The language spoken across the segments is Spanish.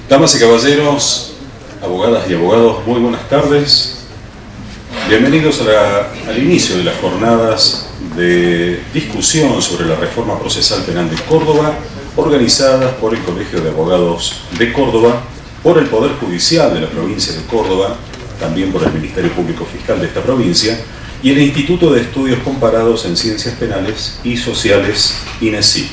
Damas y caballeros, abogadas y abogados, muy buenas tardes. Bienvenidos al inicio de las jornadas de discusión sobre la reforma procesal penal de Córdoba, organizadas por el Colegio de Abogados de Córdoba, por el Poder Judicial de la provincia de Córdoba, también por el Ministerio Público Fiscal de esta provincia, y el Instituto de Estudios Comparados en Ciencias Penales y Sociales, INECIP.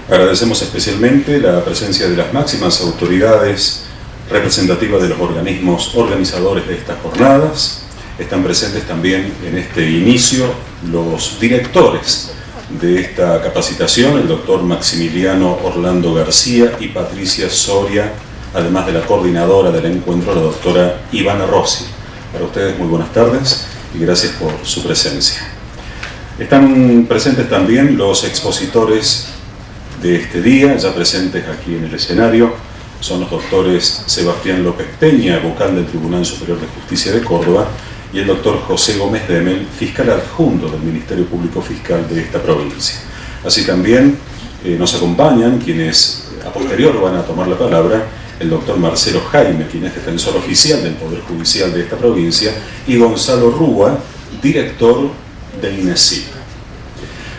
Agradecemos especialmente la presencia de las máximas autoridades representativas de los organismos organizadores de estas jornadas. Están presentes también en este inicio los directores de esta capacitación, el doctor Maximiliano Orlando García y Patricia Soria, además de la coordinadora del encuentro, la doctora Ivana Rossi. Para ustedes muy buenas tardes y gracias por su presencia. Están presentes también los expositores de este día, ya presentes aquí en el escenario. Son los doctores Sebastián López Peña, vocal del Tribunal Superior de Justicia de Córdoba, y el doctor José Gómez Demel, fiscal adjunto del Ministerio Público Fiscal de esta provincia. Así también nos acompañan quienes a posterior van a tomar la palabra, el doctor Marcelo Jaime, quien es defensor oficial del Poder Judicial de esta provincia, y Gonzalo Rúa, director del INECIP.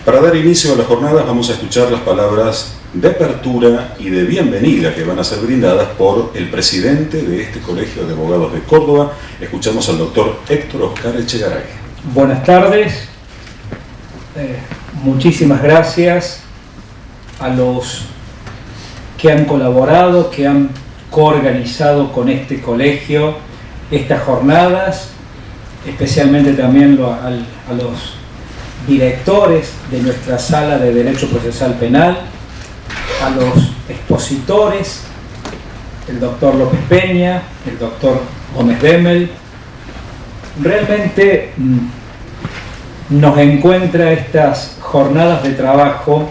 Para dar inicio a las jornadas vamos a escuchar las palabras de apertura y de bienvenida que van a ser brindadas por el presidente de este Colegio de Abogados de Córdoba. Escuchamos al doctor Héctor Oscar Echegaray. Buenas tardes, muchísimas gracias a los que han colaborado, que han coorganizado con este colegio estas jornadas, especialmente también a los directores de nuestra Sala de Derecho Procesal Penal, a los expositores, el doctor López Peña, el doctor Gómez Demel. Realmente nos encuentra estas jornadas de trabajo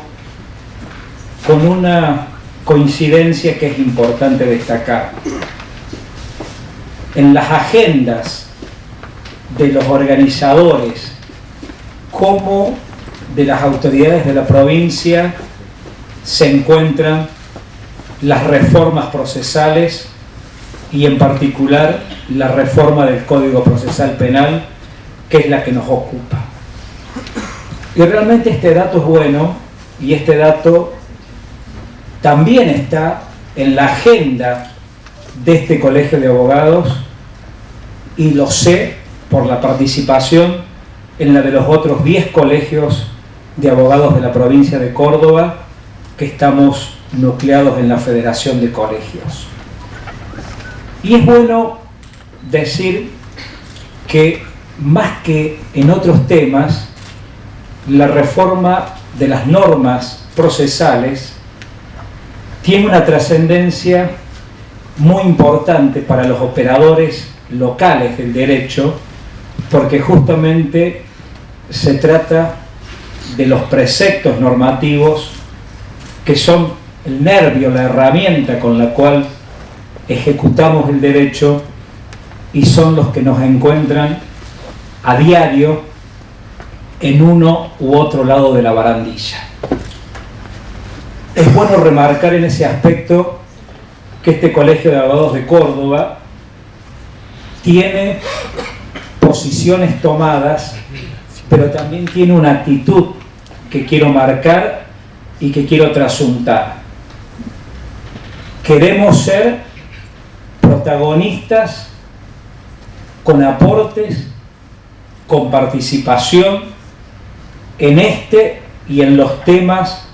con una coincidencia que es importante destacar. En las agendas de los organizadores como de las autoridades de la provincia se encuentran las reformas procesales y en particular la reforma del Código Procesal Penal, que es la que nos ocupa. Y realmente este dato es bueno, y este dato también está en la agenda de este Colegio de Abogados, y lo sé por la participación en la de los otros 10 colegios de abogados de la provincia de Córdoba, que estamos nucleados en la Federación de Colegios. Y es bueno decir que, más que en otros temas, la reforma de las normas procesales tiene una trascendencia muy importante para los operadores locales del derecho, porque justamente se trata de los preceptos normativos que son el nervio, la herramienta con la cual ejecutamos el derecho, y son los que nos encuentran a diario en uno u otro lado de la barandilla. Es bueno remarcar en ese aspecto que este Colegio de Abogados de Córdoba tiene posiciones tomadas, pero también tiene una actitud que quiero marcar y que quiero trasuntar. Queremos ser protagonistas con aportes, con participación en este y en los temas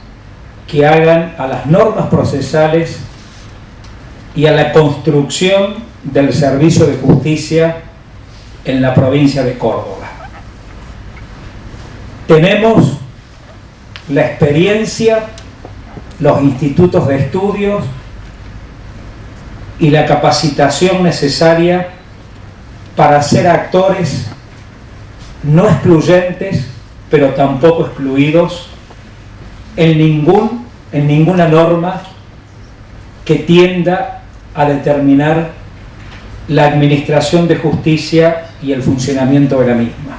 que hagan a las normas procesales y a la construcción del servicio de justicia en la provincia de Córdoba. Tenemos la experiencia, los institutos de estudios y la capacitación necesaria para ser actores no excluyentes, pero tampoco excluidos en ninguna norma que tienda a determinar la administración de justicia y el funcionamiento de la misma.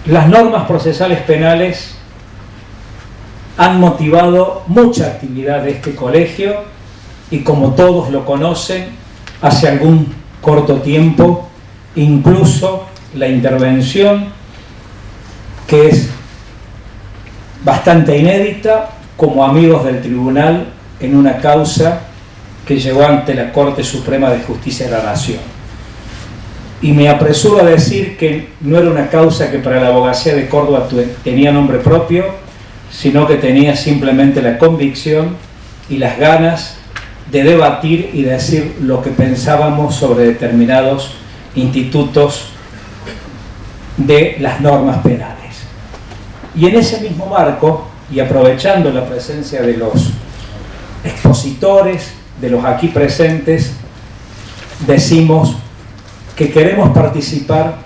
Las normas procesales penales han motivado mucha actividad de este colegio y como todos lo conocen, hace algún corto tiempo, incluso la intervención, que es bastante inédita, como amigos del tribunal en una causa que llegó ante la Corte Suprema de Justicia de la Nación. Y me apresuro a decir que no era una causa que para la abogacía de Córdoba tenía nombre propio, sino que tenía simplemente la convicción y las ganas de debatir y decir lo que pensábamos sobre determinados institutos de las normas penales. Y en ese mismo marco, y aprovechando la presencia de los expositores, de los aquí presentes, decimos que queremos participar,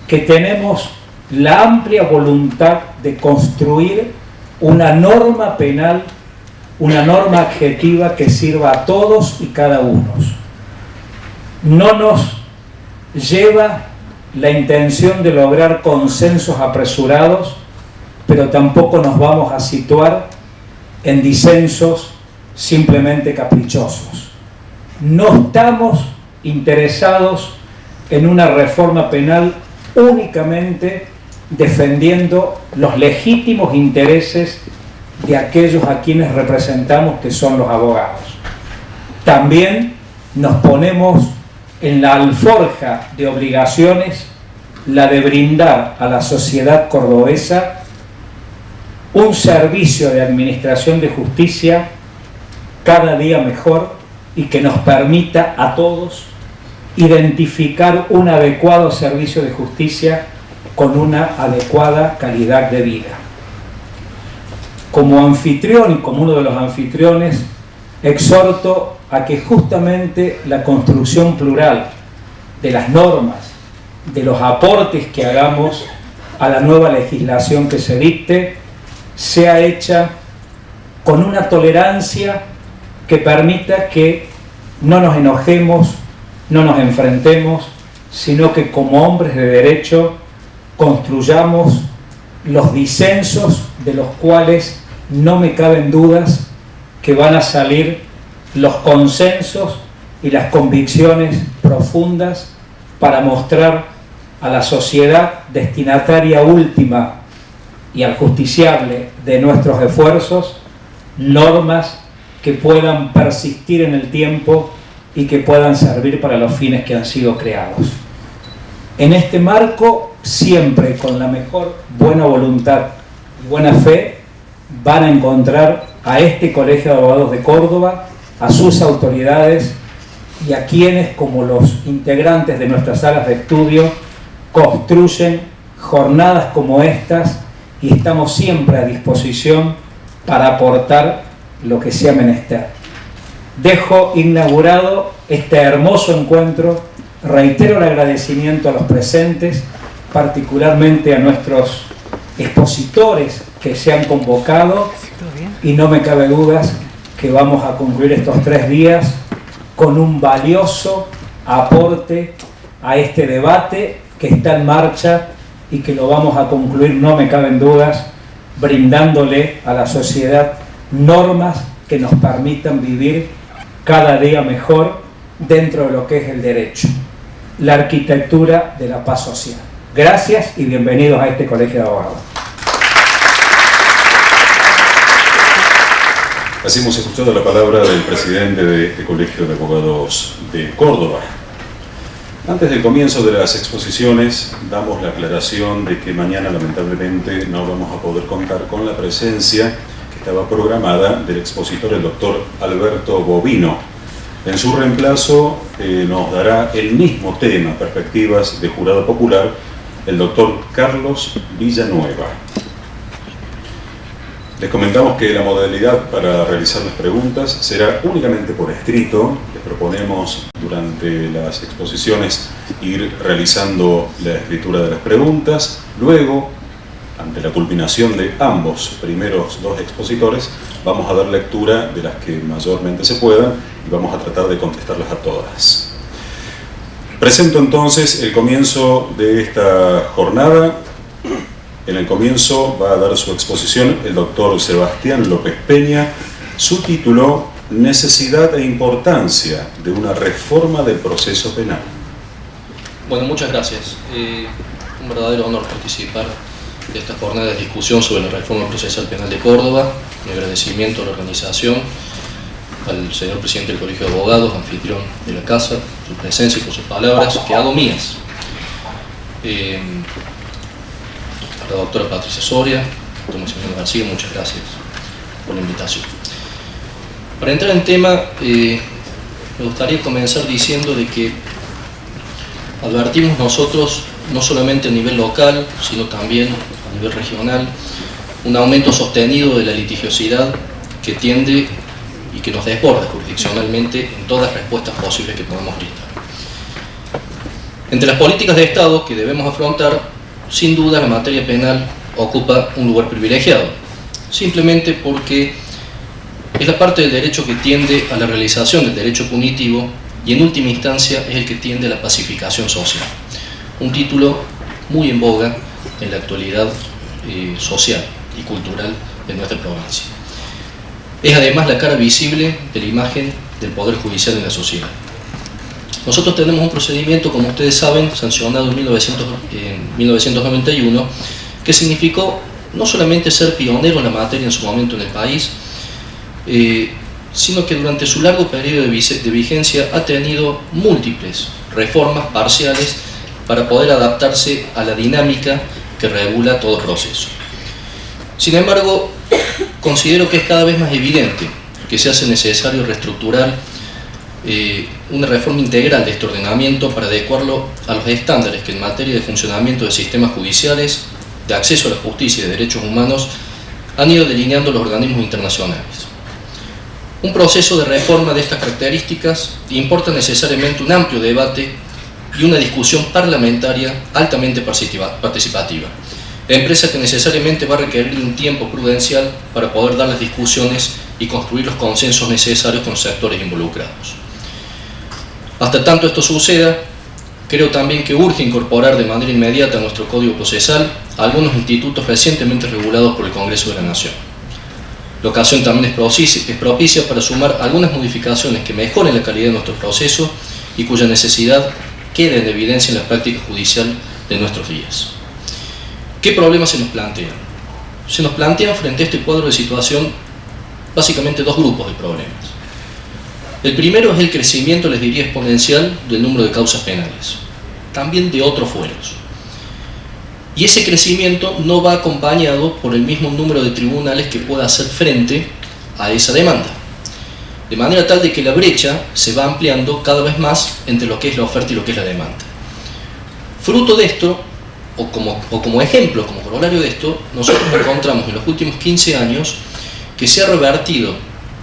que tenemos la amplia voluntad de construir una norma penal, una norma adjetiva que sirva a todos y cada uno. No nos lleva la intención de lograr consensos apresurados, pero tampoco nos vamos a situar en disensos simplemente caprichosos. No estamos interesados en una reforma penal únicamente defendiendo los legítimos intereses de aquellos a quienes representamos, que son los abogados. También nos ponemos en la alforja de obligaciones la de brindar a la sociedad cordobesa un servicio de administración de justicia cada día mejor y que nos permita a todos identificar un adecuado servicio de justicia con una adecuada calidad de vida. Como anfitrión y como uno de los anfitriones, exhorto a que justamente la construcción plural de las normas, de los aportes que hagamos a la nueva legislación que se dicte, sea hecha con una tolerancia que permita que no nos enojemos, no nos enfrentemos, sino que como hombres de derecho construyamos los disensos de los cuales no me caben dudas que van a salir los consensos y las convicciones profundas para mostrar a la sociedad destinataria última y al justiciable de nuestros esfuerzos normas que puedan persistir en el tiempo y que puedan servir para los fines que han sido creados. En este marco, siempre con la mejor buena voluntad y buena fe, van a encontrar a este Colegio de Abogados de Córdoba, a sus autoridades y a quienes, como los integrantes de nuestras salas de estudio, construyen jornadas como estas, y estamos siempre a disposición para aportar lo que sea menester. Dejo inaugurado este hermoso encuentro, reitero el agradecimiento a los presentes, particularmente a nuestros expositores que se han convocado, y no me cabe dudas que vamos a concluir estos 3 días con un valioso aporte a este debate que está en marcha y que lo vamos a concluir, no me caben dudas, brindándole a la sociedad normas que nos permitan vivir cada día mejor dentro de lo que es el derecho, la arquitectura de la paz social. Gracias y bienvenidos a este Colegio de Abogados. Así hemos escuchado la palabra del presidente de este Colegio de Abogados de Córdoba. Antes del comienzo de las exposiciones, damos la aclaración de que mañana lamentablemente no vamos a poder contar con la presencia que estaba programada del expositor, el doctor Alberto Bovino. En su reemplazo nos dará el mismo tema, perspectivas de jurado popular, el doctor Carlos Villanueva. Les comentamos que la modalidad para realizar las preguntas será únicamente por escrito. Les proponemos durante las exposiciones ir realizando la escritura de las preguntas. Luego, ante la culminación de ambos primeros 2 expositores, vamos a dar lectura de las que mayormente se puedan y vamos a tratar de contestarlas a todas. Presento entonces el comienzo de esta jornada. En el comienzo va a dar su exposición el doctor Sebastián López Peña. Su título necesidad e importancia de una reforma del proceso penal. Bueno, muchas gracias. Un verdadero honor participar de esta jornada de discusión sobre la reforma procesal penal de Córdoba. Mi agradecimiento a la organización, al señor presidente del Colegio de Abogados, anfitrión de la casa, su presencia y por sus palabras, que hago mías. A la doctora Patricia Soria, Tomás Emiliano García, muchas gracias por la invitación. Para entrar en tema, me gustaría comenzar diciendo de que advertimos nosotros, no solamente a nivel local, sino también a nivel regional, un aumento sostenido de la litigiosidad que tiende y que nos desborda jurisdiccionalmente en todas las respuestas posibles que podemos brindar. Entre las políticas de Estado que debemos afrontar, sin duda la materia penal ocupa un lugar privilegiado, simplemente porque es la parte del derecho que tiende a la realización del derecho punitivo y en última instancia es el que tiende a la pacificación social. Un título muy en boga en la actualidad social y cultural de nuestra provincia. Es además la cara visible de la imagen del Poder Judicial en la sociedad. Nosotros tenemos un procedimiento, como ustedes saben, sancionado en 1991, que significó no solamente ser pionero en la materia en su momento en el país, sino que durante su largo periodo de vigencia ha tenido múltiples reformas parciales para poder adaptarse a la dinámica que regula todo proceso. Sin embargo, considero que es cada vez más evidente que se hace necesario reestructurar una reforma integral de este ordenamiento para adecuarlo a los estándares que en materia de funcionamiento de sistemas judiciales, de acceso a la justicia y de derechos humanos han ido delineando los organismos internacionales. Un proceso de reforma de estas características importa necesariamente un amplio debate y una discusión parlamentaria altamente participativa, empresa que necesariamente va a requerir un tiempo prudencial para poder dar las discusiones y construir los consensos necesarios con los sectores involucrados. Hasta tanto esto suceda, creo también que urge incorporar de manera inmediata a nuestro Código Procesal algunos institutos recientemente regulados por el Congreso de la Nación. La ocasión también es propicia para sumar algunas modificaciones que mejoren la calidad de nuestro proceso y cuya necesidad quede en evidencia en la práctica judicial de nuestros días. ¿Qué problemas se nos plantean? Se nos plantean frente a este cuadro de situación básicamente dos grupos de problemas. El primero es el crecimiento, les diría, exponencial del número de causas penales, también de otros fueros. Y ese crecimiento no va acompañado por el mismo número de tribunales que pueda hacer frente a esa demanda. De manera tal de que la brecha se va ampliando cada vez más entre lo que es la oferta y lo que es la demanda. Fruto de esto, o como ejemplo, como corolario de esto, nosotros encontramos en los últimos 15 años que se ha revertido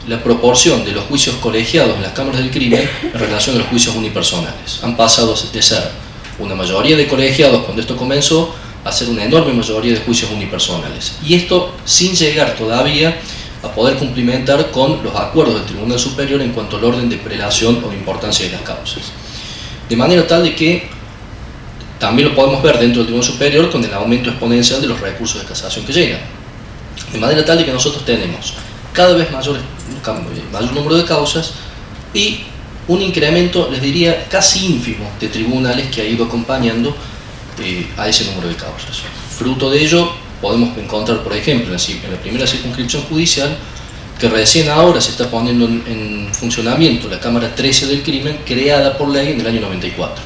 la proporción de los juicios colegiados en las cámaras del crimen en relación a los juicios unipersonales. Han pasado de ser una mayoría de colegiados cuando esto comenzó a ser una enorme mayoría de juicios unipersonales. Y esto sin llegar todavía a poder cumplimentar con los acuerdos del Tribunal Superior en cuanto al orden de prelación o importancia de las causas. De manera tal de que también lo podemos ver dentro del Tribunal Superior con el aumento exponencial de los recursos de casación que llegan. De manera tal de que nosotros tenemos cada vez mayor número de causas y un incremento, les diría, casi ínfimo de tribunales que ha ido acompañando a ese número de causas. Fruto de ello, podemos encontrar, por ejemplo, en la primera circunscripción judicial, que recién ahora se está poniendo en funcionamiento la Cámara 13 del Crimen, creada por ley en el año 94.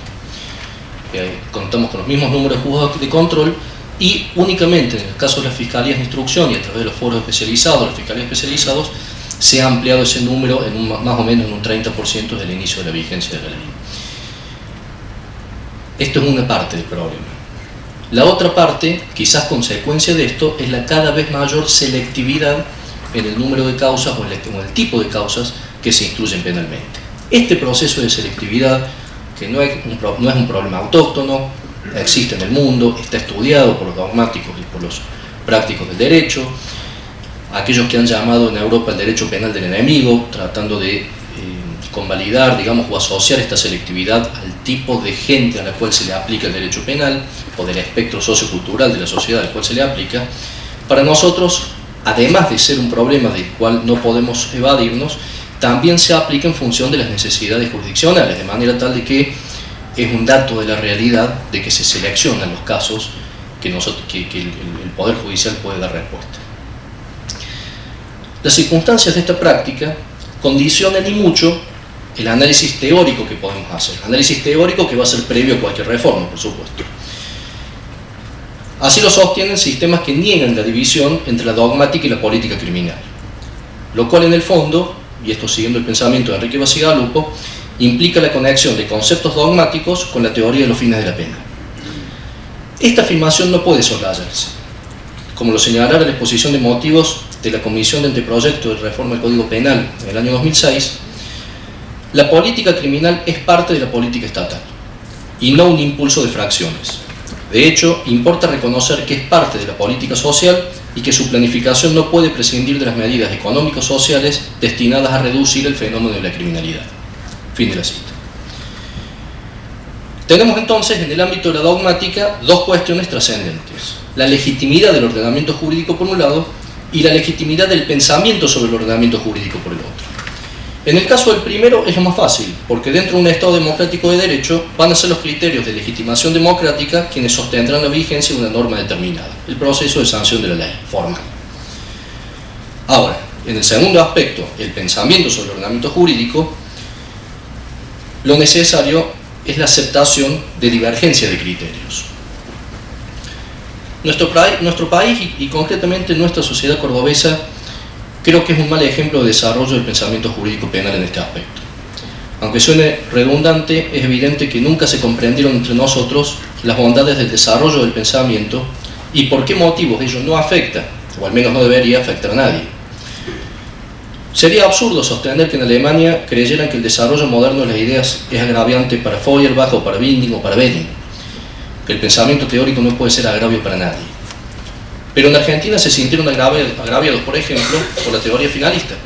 Contamos con los mismos números de juzgados de control y únicamente en el caso de las fiscalías de instrucción y a través de los foros especializados, las fiscalías especializados, se ha ampliado ese número en más o menos en un 30% desde el inicio de la vigencia de la ley. Esto es una parte del problema. La otra parte, quizás consecuencia de esto, es la cada vez mayor selectividad en el número de causas o en el tipo de causas que se instruyen penalmente. Este proceso de selectividad, que no es un problema autóctono, existe en el mundo, está estudiado por los dogmáticos y por los prácticos del derecho, aquellos que han llamado en Europa el derecho penal del enemigo, tratando de convalidar, digamos, o asociar esta selectividad al tipo de gente a la cual se le aplica el derecho penal o del espectro sociocultural de la sociedad al cual se le aplica. Para nosotros, además de ser un problema del cual no podemos evadirnos, también se aplica en función de las necesidades jurisdiccionales, de manera tal de que es un dato de la realidad de que se seleccionan los casos que el Poder Judicial puede dar respuesta. Las circunstancias de esta práctica condicionan y mucho el análisis teórico que podemos hacer, análisis teórico que va a ser previo a cualquier reforma, por supuesto. Así lo sostienen sistemas que niegan la división entre la dogmática y la política criminal, lo cual en el fondo, y esto siguiendo el pensamiento de Enrique Bacigalupo, implica la conexión de conceptos dogmáticos con la teoría de los fines de la pena. Esta afirmación no puede soslayarse. Como lo señalara la exposición de motivos de la Comisión de Anteproyecto de Reforma del Código Penal en el año 2006, la política criminal es parte de la política estatal y no un impulso de fracciones. De hecho, importa reconocer que es parte de la política social y que su planificación no puede prescindir de las medidas económico-sociales destinadas a reducir el fenómeno de la criminalidad. Fin de la cita. Tenemos entonces en el ámbito de la dogmática dos cuestiones trascendentes: la legitimidad del ordenamiento jurídico por un lado y la legitimidad del pensamiento sobre el ordenamiento jurídico por el otro. En el caso del primero es lo más fácil, porque dentro de un Estado democrático de derecho van a ser los criterios de legitimación democrática quienes sostendrán la vigencia de una norma determinada, el proceso de sanción de la ley formal. Ahora, en el segundo aspecto, el pensamiento sobre el ordenamiento jurídico, lo necesario es la aceptación de divergencia de criterios. Nuestro país y concretamente nuestra sociedad cordobesa creo que es un mal ejemplo de desarrollo del pensamiento jurídico penal en este aspecto. Aunque suene redundante, es evidente que nunca se comprendieron entre nosotros las bondades del desarrollo del pensamiento y por qué motivos ello no afecta, o al menos no debería afectar a nadie. Sería absurdo sostener que en Alemania creyeran que el desarrollo moderno de las ideas es agraviante para Feuerbach o para Binding o para Belling, que el pensamiento teórico no puede ser agravio para nadie. Pero en Argentina se sintieron agraviados, por ejemplo, por la teoría finalista,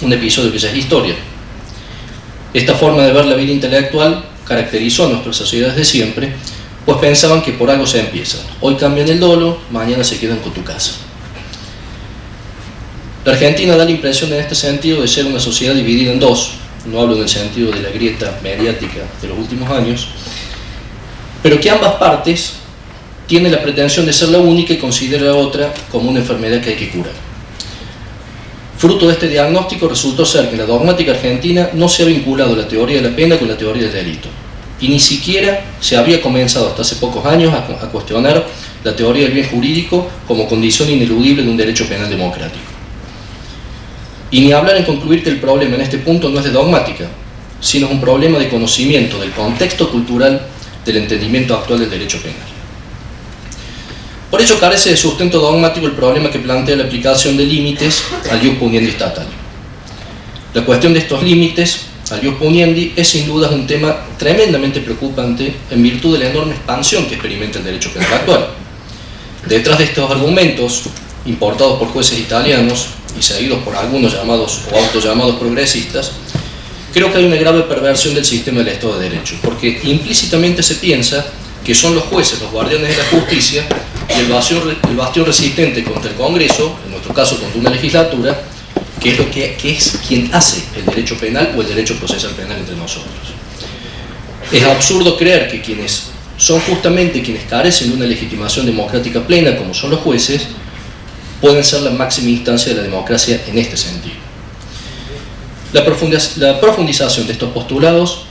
un episodio que ya es historia. Esta forma de ver la vida intelectual caracterizó a nuestras sociedades de siempre, pues pensaban que por algo se empieza. Hoy cambian el dolo, mañana se quedan con tu casa. La Argentina da la impresión en este sentido de ser una sociedad dividida en dos, no hablo en el sentido de la grieta mediática de los últimos años, pero que ambas partes tienen la pretensión de ser la única y considera a la otra como una enfermedad que hay que curar. Fruto de este diagnóstico resultó ser que la dogmática argentina no se ha vinculado la teoría de la pena con la teoría del delito, y ni siquiera se había comenzado hasta hace pocos años a cuestionar la teoría del bien jurídico como condición ineludible de un derecho penal democrático. Y ni hablar en concluir que el problema en este punto no es de dogmática, sino es un problema de conocimiento del contexto cultural del entendimiento actual del derecho penal. Por ello carece de sustento dogmático el problema que plantea la aplicación de límites al ius puniendi estatal. La cuestión de estos límites al ius puniendi es sin duda un tema tremendamente preocupante en virtud de la enorme expansión que experimenta el derecho penal actual. Detrás de estos argumentos, importados por jueces italianos y seguidos por algunos llamados o autollamados progresistas, creo que hay una grave perversión del sistema del Estado de Derecho, porque implícitamente se piensa que son los jueces los guardianes de la justicia y el bastión resistente contra el Congreso, en nuestro caso contra una legislatura, que es quien hace el derecho penal o el derecho procesal penal entre nosotros. Es absurdo creer que quienes son justamente quienes carecen de una legitimación democrática plena, como son los jueces, pueden ser la máxima instancia de la democracia en este sentido. La profundización de estos postulados,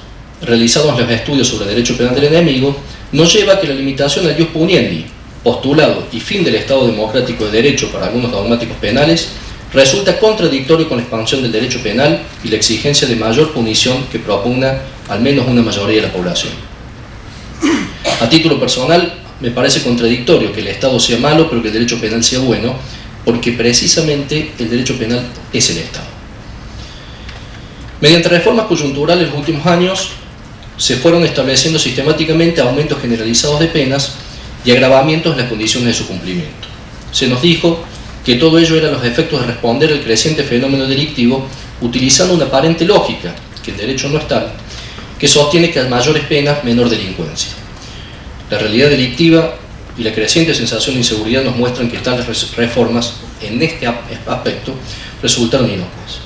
realizados en los estudios sobre el derecho penal del enemigo, nos lleva a que la limitación al ius puniendi, postulado y fin del Estado democrático de derecho para algunos dogmáticos penales, resulta contradictorio con la expansión del derecho penal y la exigencia de mayor punición que propugna al menos una mayoría de la población. A título personal, me parece contradictorio que el Estado sea malo pero que el derecho penal sea bueno, porque precisamente el derecho penal es el Estado. Mediante reformas coyunturales en los últimos años se fueron estableciendo sistemáticamente aumentos generalizados de penas y agravamientos en las condiciones de su cumplimiento. Se nos dijo que todo ello era los efectos de responder al creciente fenómeno delictivo utilizando una aparente lógica, que en derecho no es tal, que sostiene que a mayores penas, menor delincuencia. La realidad delictiva y la creciente sensación de inseguridad nos muestran que tales reformas, en este aspecto, resultaron inocuas.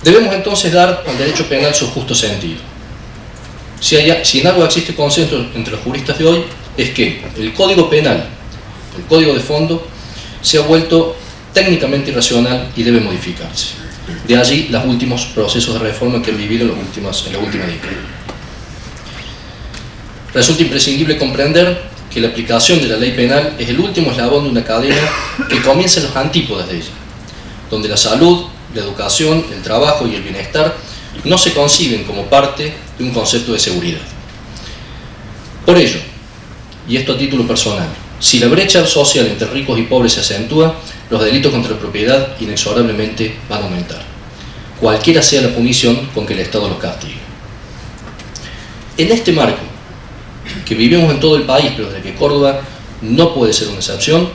Debemos entonces dar al derecho penal su justo sentido. Si en algo existe consenso entre los juristas de hoy, es que el Código Penal, el Código de fondo, se ha vuelto técnicamente irracional y debe modificarse. De allí los últimos procesos de reforma que han vivido en la última década. Resulta imprescindible comprender que la aplicación de la ley penal es el último eslabón de una cadena que comienza en los antípodas de ella, donde la salud, la educación, el trabajo y el bienestar no se conciben como parte de un concepto de seguridad. Por ello, y esto a título personal, si la brecha social entre ricos y pobres se acentúa, los delitos contra la propiedad inexorablemente van a aumentar, cualquiera sea la punición con que el Estado los castigue. En este marco, que vivimos en todo el país, pero de que Córdoba no puede ser una excepción,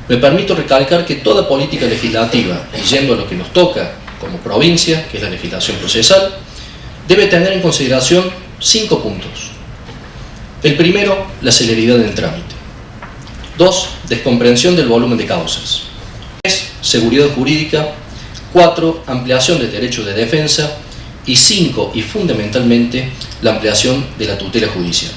me permito recalcar que toda política legislativa, y yendo a lo que nos toca como provincia, que es la legislación procesal, debe tener en consideración 5 puntos. El primero, la celeridad del trámite. 2, descomprensión del volumen de causas. 3, seguridad jurídica. 4, ampliación del derecho de defensa. Y 5, y fundamentalmente, la ampliación de la tutela judicial.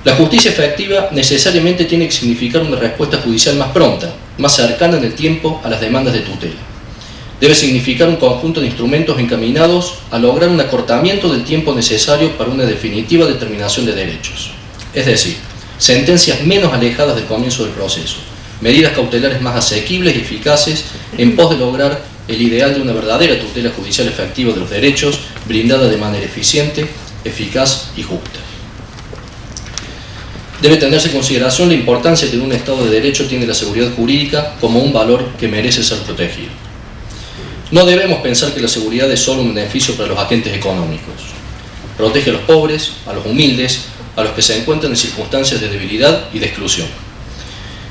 La justicia efectiva necesariamente tiene que significar una respuesta judicial más pronta, más cercana en el tiempo a las demandas de tutela. Debe significar un conjunto de instrumentos encaminados a lograr un acortamiento del tiempo necesario para una definitiva determinación de derechos. Es decir, sentencias menos alejadas del comienzo del proceso, medidas cautelares más asequibles y eficaces en pos de lograr el ideal de una verdadera tutela judicial efectiva de los derechos, brindada de manera eficiente, eficaz y justa. Debe tenerse en consideración la importancia que en un Estado de Derecho tiene la seguridad jurídica como un valor que merece ser protegido. No debemos pensar que la seguridad es solo un beneficio para los agentes económicos. Protege a los pobres, a los humildes, a los que se encuentran en circunstancias de debilidad y de exclusión.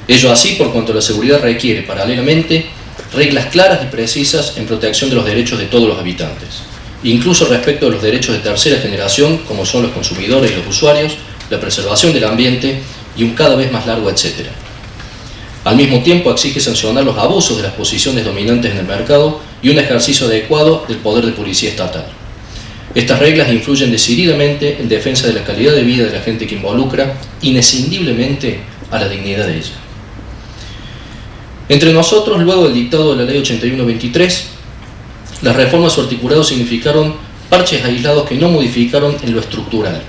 Ello así por cuanto la seguridad requiere, paralelamente, reglas claras y precisas en protección de los derechos de todos los habitantes, incluso respecto de los derechos de tercera generación, como son los consumidores y los usuarios, la preservación del ambiente y un cada vez más largo etcétera. Al mismo tiempo exige sancionar los abusos de las posiciones dominantes en el mercado y un ejercicio adecuado del poder de policía estatal. Estas reglas influyen decididamente en defensa de la calidad de vida de la gente que involucra, inescindiblemente a la dignidad de ella. Entre nosotros, luego del dictado de la Ley 81-23, las reformas o articulados significaron parches aislados que no modificaron en lo estructural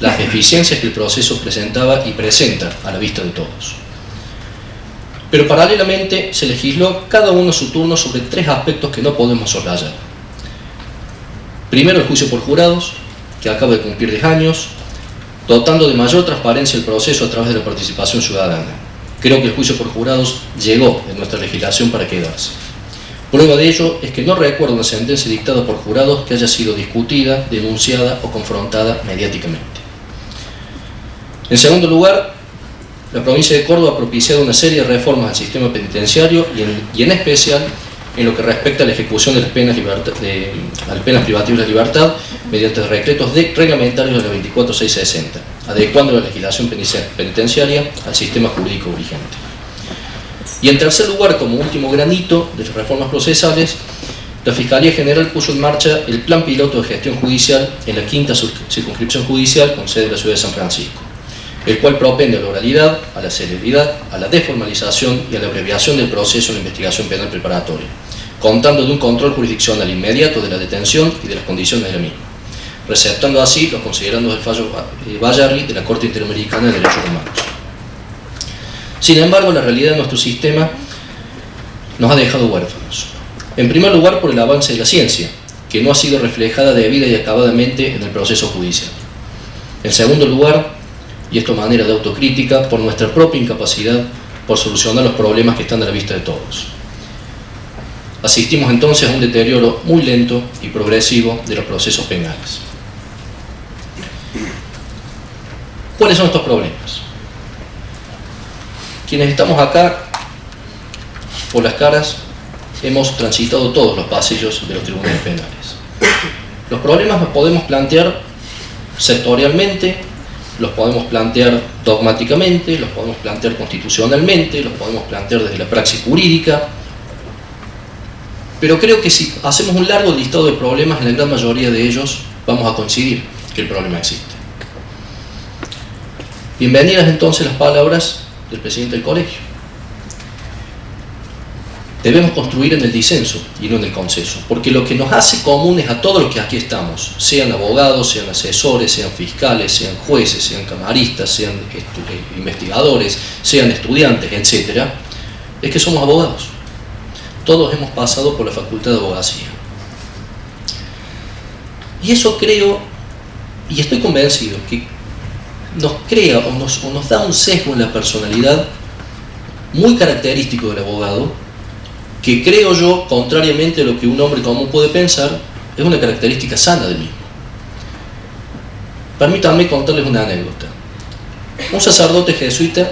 las deficiencias que el proceso presentaba y presenta a la vista de todos. Pero paralelamente se legisló cada uno a su turno sobre 3 aspectos que no podemos soslayar. Primero, el juicio por jurados, que acaba de cumplir 10 años, dotando de mayor transparencia el proceso a través de la participación ciudadana. Creo que el juicio por jurados llegó en nuestra legislación para quedarse. Prueba de ello es que no recuerdo una sentencia dictada por jurados que haya sido discutida, denunciada o confrontada mediáticamente. En segundo lugar, la provincia de Córdoba ha propiciado una serie de reformas al sistema penitenciario y en especial en lo que respecta a la ejecución de las penas privativas de libertad mediante decretos reglamentarios de la 24660, adecuando la legislación penitenciaria al sistema jurídico vigente. Y en tercer lugar, como último gran hito de las reformas procesales, la Fiscalía General puso en marcha el Plan Piloto de Gestión Judicial en la 5ª Circunscripción Judicial con sede en la ciudad de San Francisco, el cual propende a la oralidad, a la celeridad, a la desformalización y a la abreviación del proceso en la investigación penal preparatoria, contando de un control jurisdiccional inmediato de la detención y de las condiciones de la misma, receptando así los considerandos del fallo Bayarri de la Corte Interamericana de Derechos Humanos. Sin embargo, la realidad de nuestro sistema nos ha dejado huérfanos. En primer lugar, por el avance de la ciencia, que no ha sido reflejada debida y acabadamente en el proceso judicial. En segundo lugar, y esto de manera de autocrítica, por nuestra propia incapacidad por solucionar los problemas que están a la vista de todos. Asistimos entonces a un deterioro muy lento y progresivo de los procesos penales. ¿Cuáles son estos problemas? Quienes estamos acá, por las caras, hemos transitado todos los pasillos de los tribunales penales. Los problemas los podemos plantear sectorialmente, los podemos plantear dogmáticamente, los podemos plantear constitucionalmente, los podemos plantear desde la praxis jurídica. Pero creo que si hacemos un largo listado de problemas, en la gran mayoría de ellos vamos a coincidir que el problema existe. Bienvenidas entonces las palabras del presidente del colegio. Debemos construir en el disenso y no en el consenso, porque lo que nos hace comunes a todos los que aquí estamos, sean abogados, sean asesores, sean fiscales, sean jueces, sean camaristas, sean investigadores, sean estudiantes, etc., es que somos abogados. Todos hemos pasado por la facultad de abogacía. Y eso creo, y estoy convencido, que nos crea o nos da un sesgo en la personalidad muy característico del abogado, que creo yo, contrariamente a lo que un hombre común puede pensar, es una característica sana del mismo. Permítanme contarles una anécdota. Un sacerdote jesuita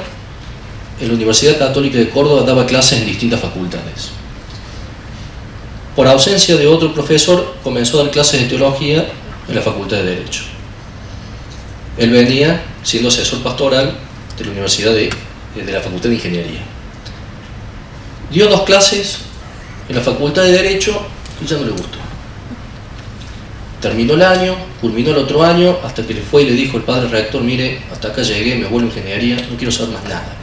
en la Universidad Católica de Córdoba daba clases en distintas facultades. Por ausencia de otro profesor, comenzó a dar clases de teología en la Facultad de Derecho. Él venía siendo asesor pastoral de la Universidad de la Facultad de Ingeniería. Dio 2 clases en la Facultad de Derecho y ya no le gustó. Terminó el año, culminó el otro año, hasta que le fue y le dijo el padre rector: mire, hasta acá llegué, me vuelvo a ingeniería, no quiero saber más nada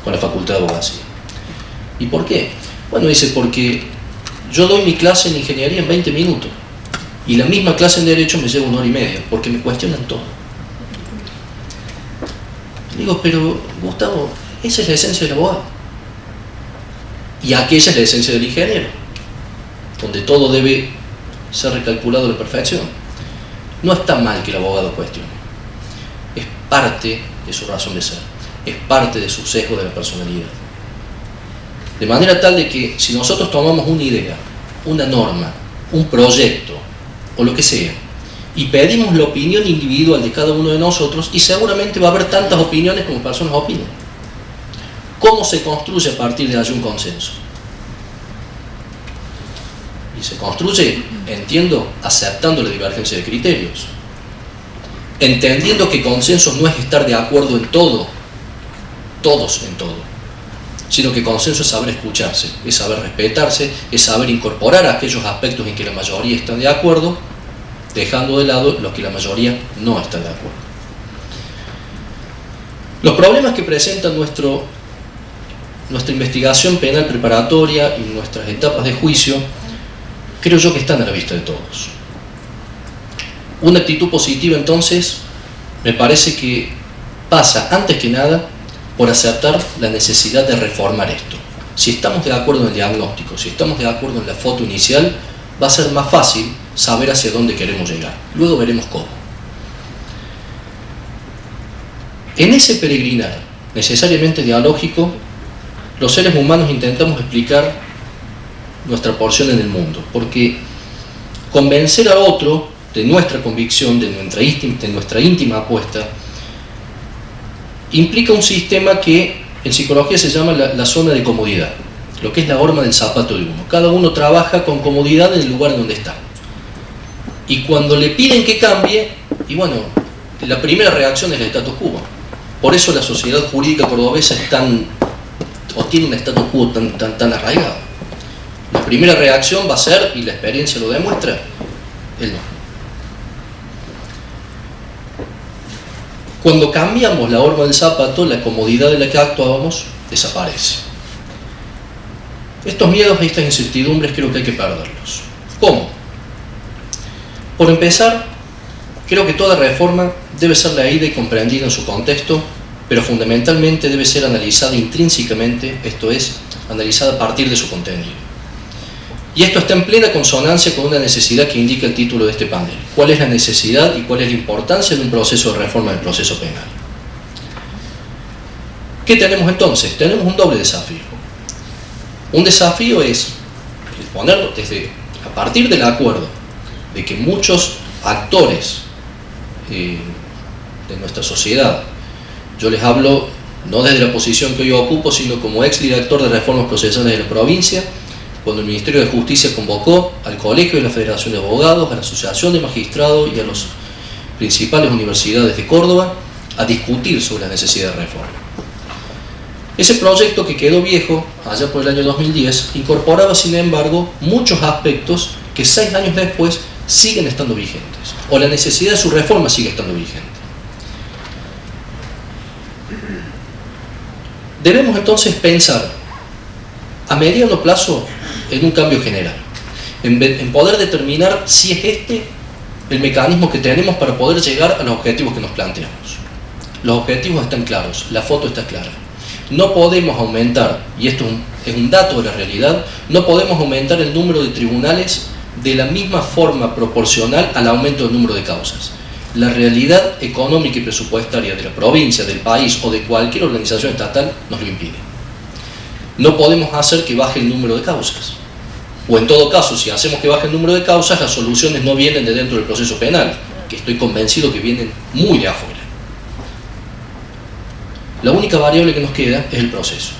con la Facultad de Abogacía. ¿Y por qué? Bueno, dice, porque yo doy mi clase en ingeniería en 20 minutos y la misma clase en Derecho me lleva 1 hora y media, porque me cuestionan todo. Digo, pero Gustavo, esa es la esencia del abogado. Y aquella es la esencia del ingeniero, donde todo debe ser recalculado a la perfección. No está mal que el abogado cuestione. Es parte de su razón de ser. Es parte de su sesgo de la personalidad. De manera tal de que si nosotros tomamos una idea, una norma, un proyecto o lo que sea, y pedimos la opinión individual de cada uno de nosotros, y seguramente va a haber tantas opiniones como personas opinen. ¿Cómo se construye a partir de allí un consenso? Y se construye, entiendo, aceptando la divergencia de criterios, entendiendo que consenso no es estar de acuerdo en todo, todos en todo, sino que consenso es saber escucharse, es saber respetarse, es saber incorporar aquellos aspectos en que la mayoría están de acuerdo, dejando de lado los que la mayoría no está de acuerdo. Los problemas que presenta nuestra investigación penal preparatoria y nuestras etapas de juicio, creo yo que están a la vista de todos. Una actitud positiva, entonces, me parece que pasa, antes que nada, por aceptar la necesidad de reformar esto. Si estamos de acuerdo en el diagnóstico, si estamos de acuerdo en la foto inicial, va a ser más fácil saber hacia dónde queremos llegar. Luego veremos cómo. En ese peregrinar, necesariamente dialógico, los seres humanos intentamos explicar nuestra porción en el mundo, porque convencer a otro de nuestra convicción, de nuestra íntima apuesta, implica un sistema que en psicología se llama la zona de comodidad, lo que es la horma del zapato de uno. Cada uno trabaja con comodidad en el lugar donde está. Y cuando le piden que cambie, y bueno, la primera reacción es el status quo. Por eso la sociedad jurídica cordobesa es tiene un status quo tan arraigado. La primera reacción va a ser, y la experiencia lo demuestra, el no. Cuando cambiamos la horma del zapato, la comodidad de la que actuábamos desaparece. Estos miedos y estas incertidumbres creo que hay que perderlos. ¿Cómo? Por empezar, creo que toda reforma debe ser leída y comprendida en su contexto, pero fundamentalmente debe ser analizada intrínsecamente, esto es, analizada a partir de su contenido. Y esto está en plena consonancia con una necesidad que indica el título de este panel. ¿Cuál es la necesidad y cuál es la importancia de un proceso de reforma del proceso penal? ¿Qué tenemos entonces? Tenemos un doble desafío. Un desafío es ponerlo a partir del acuerdo de que muchos actores de nuestra sociedad, yo les hablo no desde la posición que hoy ocupo, sino como ex director de reformas procesales de la provincia, cuando el Ministerio de Justicia convocó al Colegio de la Federación de Abogados, a la Asociación de Magistrados y a las principales universidades de Córdoba a discutir sobre la necesidad de reforma. Ese proyecto, que quedó viejo allá por el año 2010, incorporaba sin embargo muchos aspectos que 6 años después siguen estando vigentes, o la necesidad de su reforma sigue estando vigente. Debemos entonces pensar a mediano plazo en un cambio general, en poder determinar si es este el mecanismo que tenemos para poder llegar a los objetivos que nos planteamos. Los objetivos están claros, la foto está clara. No podemos aumentar, y esto es un dato de la realidad, no podemos aumentar el número de tribunales de la misma forma proporcional al aumento del número de causas. La realidad económica y presupuestaria de la provincia, del país o de cualquier organización estatal nos lo impide. No podemos hacer que baje el número de causas. O en todo caso, si hacemos que baje el número de causas, las soluciones no vienen de dentro del proceso penal, que estoy convencido que vienen muy de afuera. La única variable que nos queda es el proceso.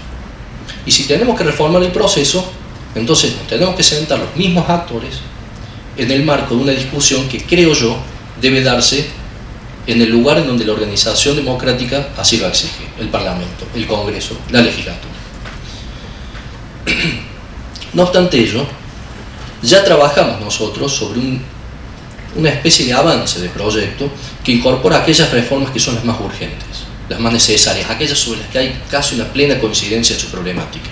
Y si tenemos que reformar el proceso, entonces nos tenemos que sentar los mismos actores en el marco de una discusión que, creo yo, debe darse en el lugar en donde la organización democrática así lo exige: el Parlamento, el Congreso, la legislatura. No obstante ello, ya trabajamos nosotros sobre una especie de avance de proyecto que incorpora aquellas reformas que son las más urgentes, las más necesarias, aquellas sobre las que hay casi una plena coincidencia en su problemática.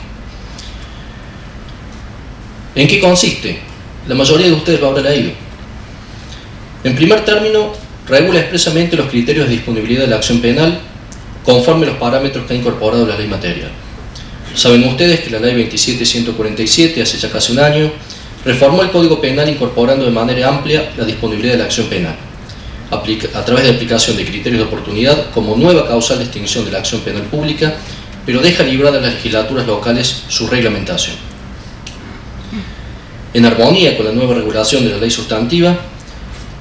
¿En qué consiste? La mayoría de ustedes lo habrá leído. En primer término, regula expresamente los criterios de disponibilidad de la acción penal conforme a los parámetros que ha incorporado la ley material. Saben ustedes que la ley 27.147, hace ya casi un año, reformó el Código Penal incorporando de manera amplia la disponibilidad de la acción penal, a través de aplicación de criterios de oportunidad como nueva causal de extinción de la acción penal pública, pero deja librada a las legislaturas locales su reglamentación. En armonía con la nueva regulación de la ley sustantiva,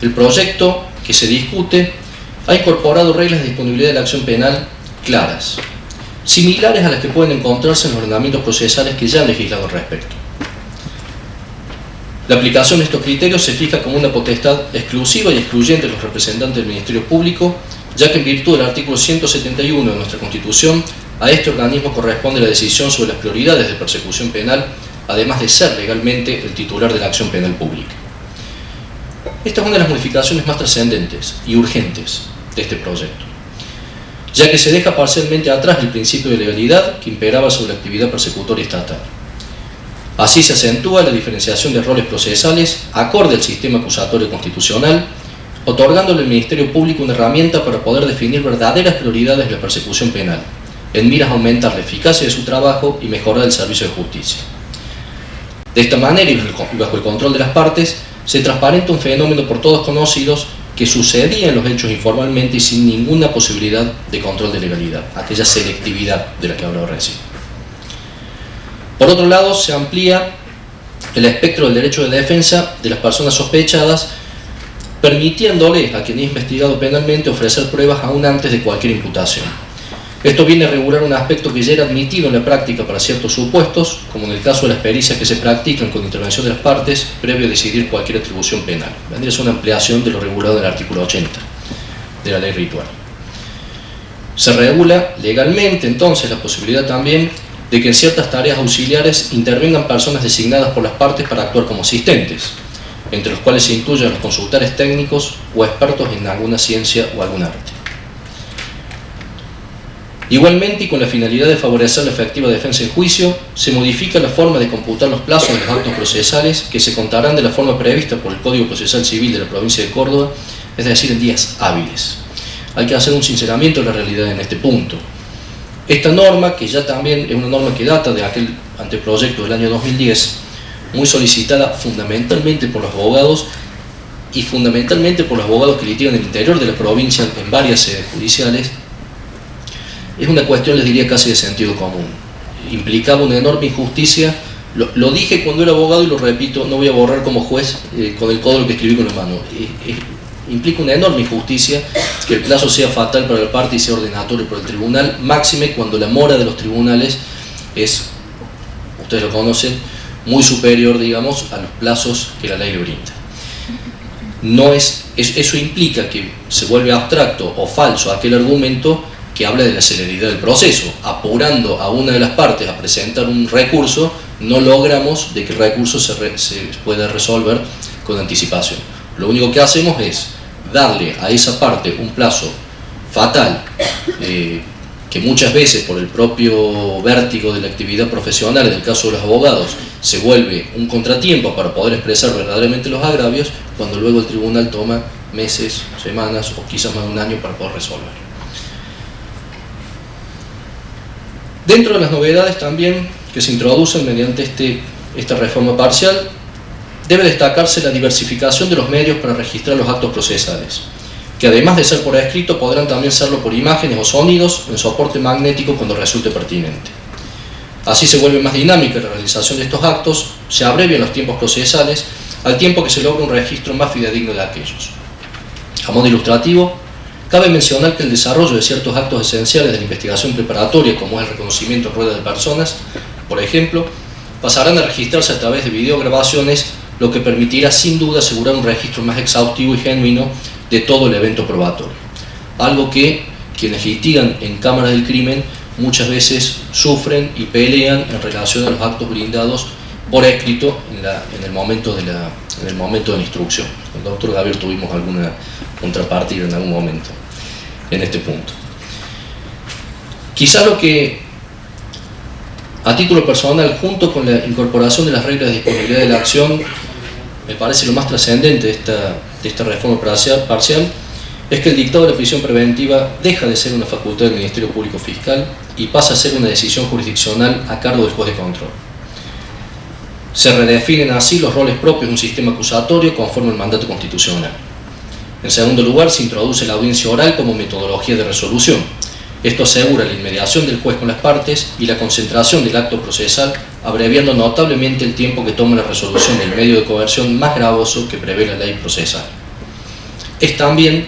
el proyecto que se discute ha incorporado reglas de disponibilidad de la acción penal claras, similares a las que pueden encontrarse en los ordenamientos procesales que ya han legislado al respecto. La aplicación de estos criterios se fija como una potestad exclusiva y excluyente de los representantes del Ministerio Público, ya que en virtud del artículo 171 de nuestra Constitución, a este organismo corresponde la decisión sobre las prioridades de persecución penal, además de ser legalmente el titular de la acción penal pública. Esta es una de las modificaciones más trascendentes y urgentes de este proyecto, ya que se deja parcialmente atrás el principio de legalidad que imperaba sobre la actividad persecutoria estatal. Así se acentúa la diferenciación de roles procesales acorde al sistema acusatorio constitucional, otorgándole al Ministerio Público una herramienta para poder definir verdaderas prioridades de la persecución penal, en miras a aumentar la eficacia de su trabajo y mejorar el servicio de justicia. De esta manera, y bajo el control de las partes, se transparenta un fenómeno por todos conocidos que sucedía en los hechos informalmente y sin ninguna posibilidad de control de legalidad, aquella selectividad de la que hablaba recién. Por otro lado, se amplía el espectro del derecho de defensa de las personas sospechadas, permitiéndole a quien es investigado penalmente ofrecer pruebas aún antes de cualquier imputación. Esto viene a regular un aspecto que ya era admitido en la práctica para ciertos supuestos, como en el caso de las pericias que se practican con intervención de las partes previo a decidir cualquier atribución penal. Vendría a ser una ampliación de lo regulado en el artículo 80 de la ley ritual. Se regula legalmente entonces la posibilidad también de que en ciertas tareas auxiliares intervengan personas designadas por las partes para actuar como asistentes, entre los cuales se incluyen los consultores técnicos o expertos en alguna ciencia o algún arte. Igualmente, y con la finalidad de favorecer la efectiva defensa en juicio, se modifica la forma de computar los plazos de los actos procesales que se contarán de la forma prevista por el Código Procesal Civil de la provincia de Córdoba, es decir, en días hábiles. Hay que hacer un sinceramiento de la realidad en este punto. Esta norma, que ya también es una norma que data de aquel anteproyecto del año 2010, muy solicitada fundamentalmente por los abogados y fundamentalmente por los abogados que litigan en el interior de la provincia en varias sedes judiciales, es una cuestión, les diría, casi de sentido común. Implicaba una enorme injusticia. Lo dije cuando era abogado y lo repito, no voy a borrar como juez con el código que escribí con la mano. Implica una enorme injusticia que el plazo sea fatal para la parte y sea ordenatorio por el tribunal, máxime cuando la mora de los tribunales es, ustedes lo conocen, muy superior, digamos, a los plazos que la ley le brinda. Eso implica que se vuelve abstracto o falso aquel argumento que habla de la celeridad del proceso. Apurando a una de las partes a presentar un recurso, no logramos de que el recurso se pueda resolver con anticipación. Lo único que hacemos es darle a esa parte un plazo fatal, que muchas veces por el propio vértigo de la actividad profesional, en el caso de los abogados, se vuelve un contratiempo para poder expresar verdaderamente los agravios, cuando luego el tribunal toma meses, semanas o quizás más de un año para poder resolver. Dentro de las novedades también que se introducen mediante esta reforma parcial, debe destacarse la diversificación de los medios para registrar los actos procesales, que además de ser por escrito podrán también serlo por imágenes o sonidos en soporte magnético cuando resulte pertinente. Así se vuelve más dinámica la realización de estos actos, se abrevian los tiempos procesales al tiempo que se logra un registro más fidedigno de aquellos. A modo ilustrativo, cabe mencionar que el desarrollo de ciertos actos esenciales de la investigación preparatoria, como es el reconocimiento en rueda de personas, por ejemplo, pasarán a registrarse a través de videograbaciones, lo que permitirá sin duda asegurar un registro más exhaustivo y genuino de todo el evento probatorio. Algo que quienes litigan en cámaras del crimen muchas veces sufren y pelean en relación a los actos brindados por escrito en el momento de la instrucción. Con el doctor Gabriel tuvimos alguna contrapartida en algún momento en este punto. Quizá lo que, a título personal, junto con la incorporación de las reglas de disponibilidad de la acción, me parece lo más trascendente de esta reforma parcial, es que el dictado de la prisión preventiva deja de ser una facultad del Ministerio Público Fiscal y pasa a ser una decisión jurisdiccional a cargo del juez de control. Se redefinen así los roles propios de un sistema acusatorio conforme al mandato constitucional. En segundo lugar, se introduce la audiencia oral como metodología de resolución. Esto asegura la inmediación del juez con las partes y la concentración del acto procesal, abreviando notablemente el tiempo que toma la resolución del medio de coerción más gravoso que prevé la ley procesal. Es también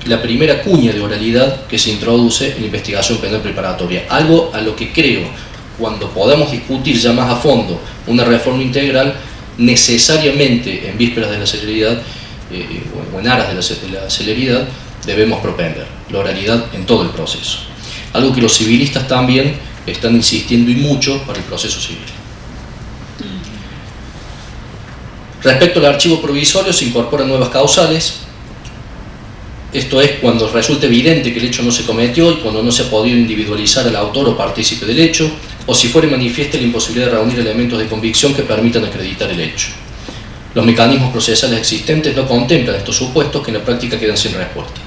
la primera cuña de oralidad que se introduce en la investigación penal preparatoria, algo a lo que creo, cuando podamos discutir ya más a fondo una reforma integral, necesariamente en vísperas de la celeridad o en aras de la celeridad, debemos propender la oralidad en todo el proceso. Algo que los civilistas también están insistiendo y mucho para el proceso civil. Respecto al archivo provisorio, se incorporan nuevas causales. Esto es cuando resulta evidente que el hecho no se cometió y cuando no se ha podido individualizar al autor o partícipe del hecho, o si fuera manifiesta la imposibilidad de reunir elementos de convicción que permitan acreditar el hecho. Los mecanismos procesales existentes no contemplan estos supuestos que en la práctica quedan sin respuesta.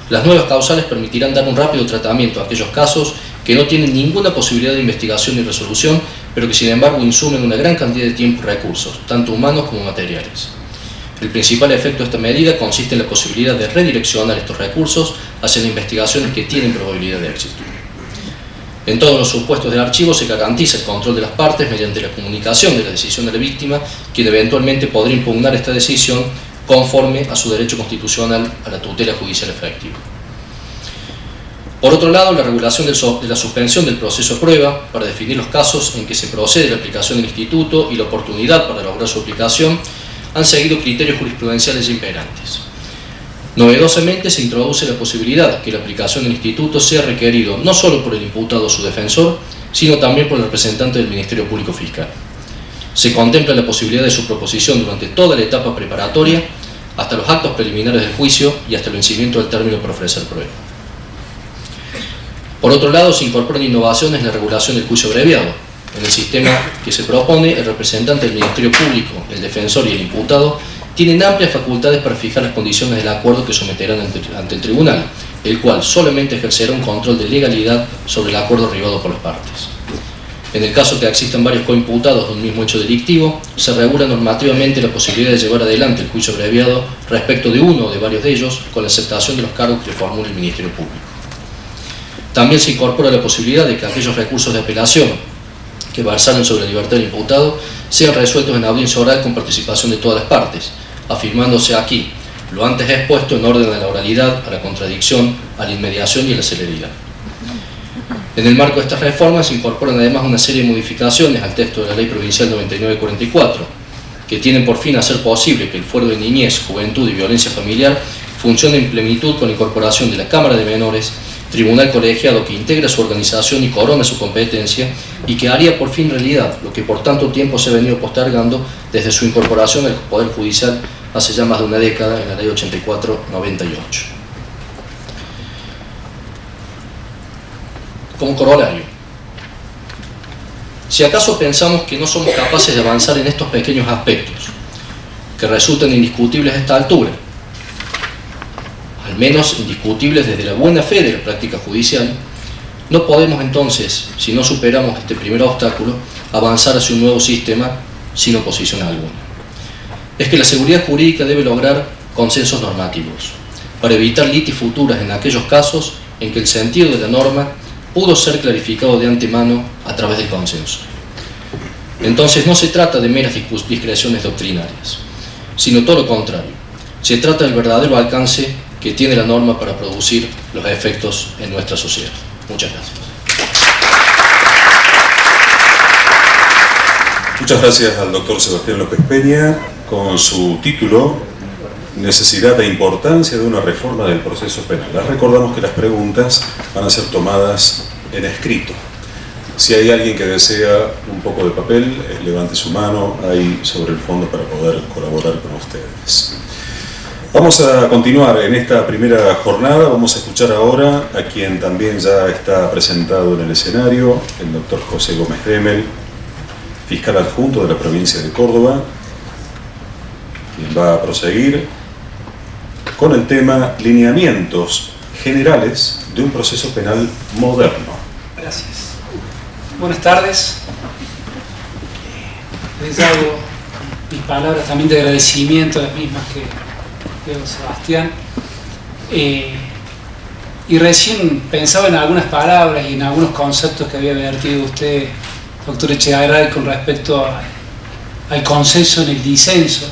Las nuevas causales permitirán dar un rápido tratamiento a aquellos casos que no tienen ninguna posibilidad de investigación ni resolución, pero que sin embargo insumen una gran cantidad de tiempo y recursos, tanto humanos como materiales. El principal efecto de esta medida consiste en la posibilidad de redireccionar estos recursos hacia las investigaciones que tienen probabilidad de éxito. En todos los supuestos de archivo se garantiza el control de las partes mediante la comunicación de la decisión de la víctima, quien eventualmente podrá impugnar esta decisión conforme a su derecho constitucional a la tutela judicial efectiva. Por otro lado, la regulación de la suspensión del proceso de prueba para definir los casos en que se procede a la aplicación del instituto y la oportunidad para lograr su aplicación han seguido criterios jurisprudenciales imperantes. Novedosamente se introduce la posibilidad que la aplicación del instituto sea requerido no solo por el imputado o su defensor, sino también por el representante del Ministerio Público Fiscal. Se contempla la posibilidad de su proposición durante toda la etapa preparatoria, hasta los actos preliminares del juicio y hasta el vencimiento del término para ofrecer prueba. Por otro lado, se incorporan innovaciones en la regulación del juicio abreviado. En el sistema que se propone, el representante del Ministerio Público, el defensor y el imputado tienen amplias facultades para fijar las condiciones del acuerdo que someterán ante el tribunal, el cual solamente ejercerá un control de legalidad sobre el acuerdo arribado por las partes. En el caso que existan varios coimputados de un mismo hecho delictivo, se regula normativamente la posibilidad de llevar adelante el juicio abreviado respecto de uno o de varios de ellos, con la aceptación de los cargos que formule el Ministerio Público. También se incorpora la posibilidad de que aquellos recursos de apelación que versaran sobre la libertad del imputado sean resueltos en audiencia oral con participación de todas las partes, afirmándose aquí lo antes expuesto en orden a la oralidad, a la contradicción, a la inmediación y a la celeridad. En el marco de estas reformas se incorporan además una serie de modificaciones al texto de la Ley Provincial 9944, que tienen por fin hacer posible que el fuero de niñez, juventud y violencia familiar funcione en plenitud con la incorporación de la Cámara de Menores tribunal colegiado que integra su organización y corona su competencia y que haría por fin realidad lo que por tanto tiempo se ha venido postergando desde su incorporación al Poder Judicial hace ya más de una década en la Ley 84/98. Como corolario, si acaso pensamos que no somos capaces de avanzar en estos pequeños aspectos, que resultan indiscutibles a esta altura, al menos indiscutibles desde la buena fe de la práctica judicial, no podemos entonces, si no superamos este primer obstáculo, avanzar hacia un nuevo sistema sin oposición alguna. Es que la seguridad jurídica debe lograr consensos normativos, para evitar litis futuras en aquellos casos en que el sentido de la norma pudo ser clarificado de antemano a través del consenso. Entonces no se trata de meras discreciones doctrinarias, sino todo lo contrario. Se trata del verdadero alcance que tiene la norma para producir los efectos en nuestra sociedad. Muchas gracias. Muchas gracias al doctor Sebastián López Peña con su título Necesidad e importancia de una reforma del proceso penal. Les recordamos que las preguntas van a ser tomadas en escrito. Si hay alguien que desea un poco de papel, levante su mano ahí sobre el fondo para poder colaborar con ustedes. Vamos a continuar en esta primera jornada. Vamos a escuchar ahora a quien también ya está presentado en el escenario, el doctor José Gómez Demel, fiscal adjunto de la provincia de Córdoba, quien va a proseguir con el tema Lineamientos generales de un proceso penal moderno. Gracias. Buenas tardes. Les hago mis palabras también de agradecimiento, las mismas que don Sebastián. Y recién pensaba en algunas palabras y en algunos conceptos que había vertido usted, doctor Echegaray, con respecto al consenso en el disenso.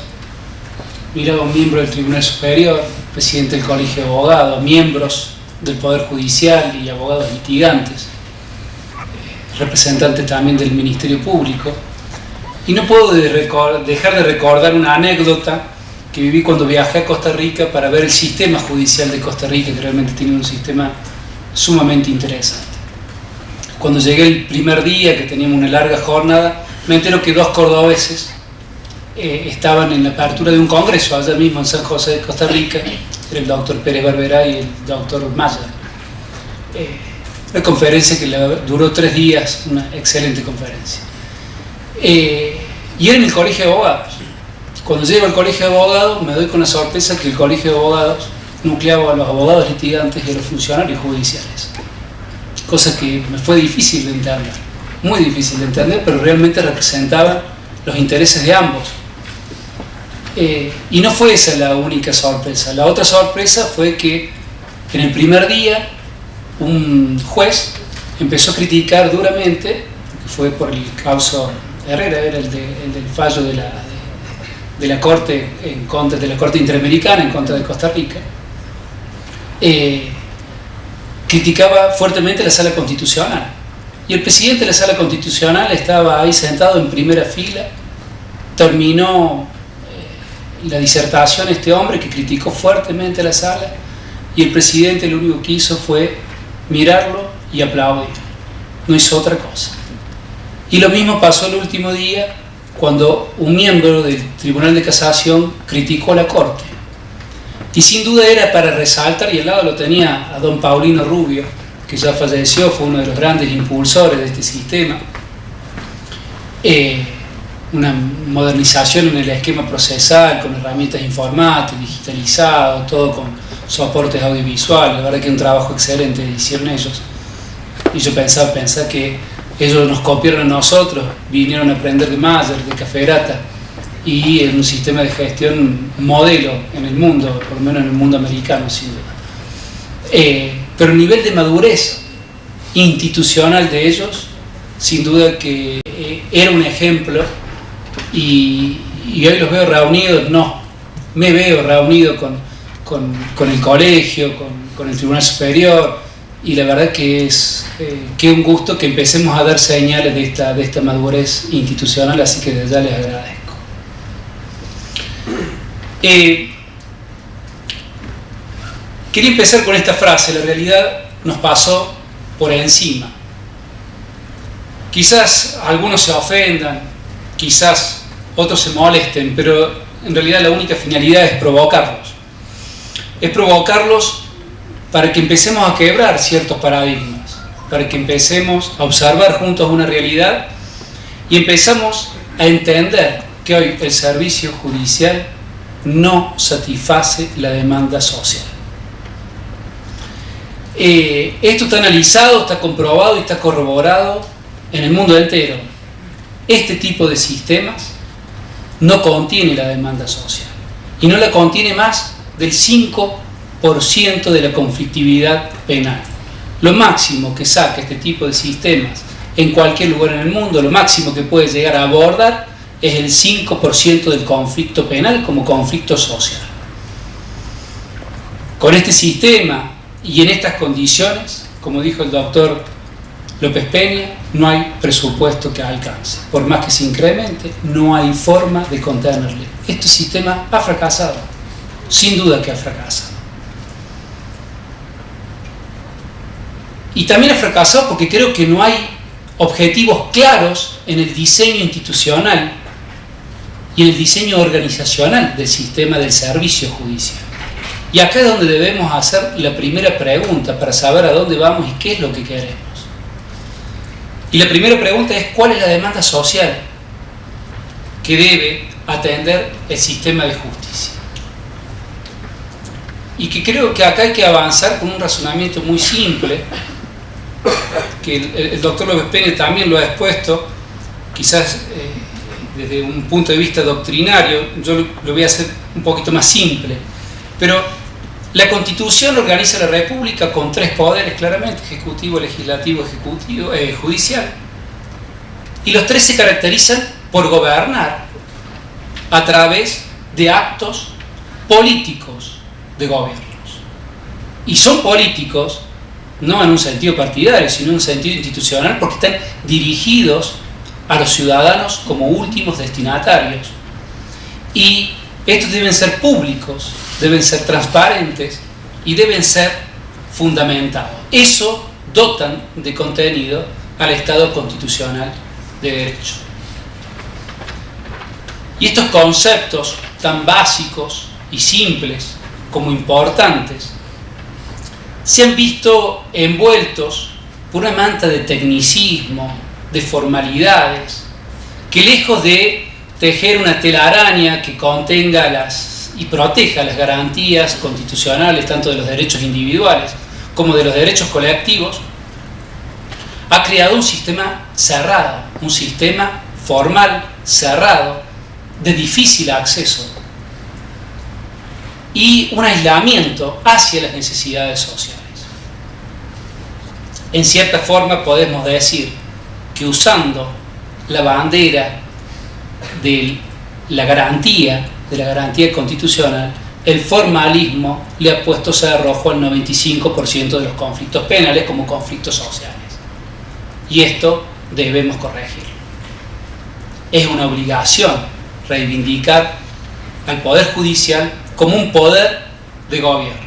Miraba a un miembro del Tribunal Superior, presidente del Colegio de Abogados, miembros del Poder Judicial y abogados litigantes, representantes también del Ministerio Público. Y no puedo dejar de recordar una anécdota que viví cuando viajé a Costa Rica para ver el sistema judicial de Costa Rica, que realmente tiene un sistema sumamente interesante. Cuando llegué el primer día, que teníamos una larga jornada, me entero que dos cordobeses estaban en la apertura de un congreso allá mismo en San José de Costa Rica, era el doctor Pérez Barberá y el doctor Maya. Una conferencia que duró 3 días, una excelente conferencia. Y era en el Colegio de Abogados. Cuando llego al Colegio de Abogados me doy con la sorpresa que el Colegio de Abogados nucleaba a los abogados litigantes y a los funcionarios judiciales. Cosa que me fue difícil de entender, muy difícil de entender, pero realmente representaba los intereses de ambos. Y no fue esa la única sorpresa. La otra sorpresa fue que en el primer día un juez empezó a criticar duramente, que fue por el caso Herrera, era el del fallo de la Corte en contra de la Corte Interamericana en contra de Costa Rica, criticaba fuertemente la Sala Constitucional. Y el presidente de la Sala Constitucional estaba ahí sentado en primera fila, terminó la disertación este hombre que criticó fuertemente a la sala, y el presidente lo único que hizo fue mirarlo y aplaudir, no hizo otra cosa. Y lo mismo pasó el último día cuando un miembro del Tribunal de Casación criticó a la Corte, y sin duda era para resaltar, y al lado lo tenía a don Paulino Rubio, que ya falleció, fue uno de los grandes impulsores de este sistema, una modernización en el esquema procesal, con herramientas informáticas, digitalizado, todo con soportes audiovisuales. La verdad que un trabajo excelente hicieron ellos. Y yo pensaba que ellos nos copiaron a nosotros, vinieron a aprender de Mayer, de Cafferata, y en un sistema de gestión modelo en el mundo, por lo menos en el mundo americano, sin duda. Pero el nivel de madurez institucional de ellos, sin duda que era un ejemplo. Y hoy los veo reunidos, no, me veo reunido con el colegio, con el Tribunal Superior, y la verdad que es un gusto que empecemos a dar señales de esta madurez institucional, así que desde ya les agradezco. Quería empezar con esta frase: la realidad nos pasó por encima. Quizás algunos se ofendan, quizás otros se molesten, pero en realidad la única finalidad es provocarlos. Es provocarlos para que empecemos a quebrar ciertos paradigmas, para que empecemos a observar juntos una realidad y empezamos a entender que hoy el servicio judicial no satisface la demanda social. Esto está analizado, está comprobado y está corroborado en el mundo entero. Este tipo de sistemas no contiene la demanda social y no la contiene más del 5% de la conflictividad penal. Lo máximo que saca este tipo de sistemas en cualquier lugar en el mundo, lo máximo que puede llegar a abordar es el 5% del conflicto penal como conflicto social. Con este sistema y en estas condiciones, como dijo el doctor López Peña, no hay presupuesto que alcance. Por más que se incremente, no hay forma de contenerle. Este sistema ha fracasado, sin duda que ha fracasado. Y también ha fracasado porque creo que no hay objetivos claros en el diseño institucional y en el diseño organizacional del sistema del servicio judicial. Y acá es donde debemos hacer la primera pregunta para saber a dónde vamos y qué es lo que queremos. Y la primera pregunta es: ¿cuál es la demanda social que debe atender el sistema de justicia? Y que creo que acá hay que avanzar con un razonamiento muy simple, que el doctor López Peña también lo ha expuesto, quizás desde un punto de vista doctrinario. Yo lo voy a hacer un poquito más simple. Pero la Constitución organiza la República con 3 poderes claramente: ejecutivo, legislativo, judicial. Y los 3 se caracterizan por gobernar a través de actos políticos de gobiernos. Y son políticos no en un sentido partidario, sino en un sentido institucional, porque están dirigidos a los ciudadanos como últimos destinatarios. Y estos deben ser públicos, deben ser transparentes y deben ser fundamentados. Eso dotan de contenido al Estado constitucional de derecho. Y estos conceptos tan básicos y simples como importantes se han visto envueltos por una manta de tecnicismo, de formalidades, que lejos de tejer una telaraña que contenga y proteja las garantías constitucionales tanto de los derechos individuales como de los derechos colectivos, ha creado un sistema cerrado, un sistema formal, cerrado, de difícil acceso y un aislamiento hacia las necesidades sociales. En cierta forma podemos decir que usando la bandera de la garantía constitucional, el formalismo le ha puesto cerrojo al 95% de los conflictos penales como conflictos sociales. Y esto debemos corregirlo. Es una obligación reivindicar al Poder Judicial como un poder de gobierno.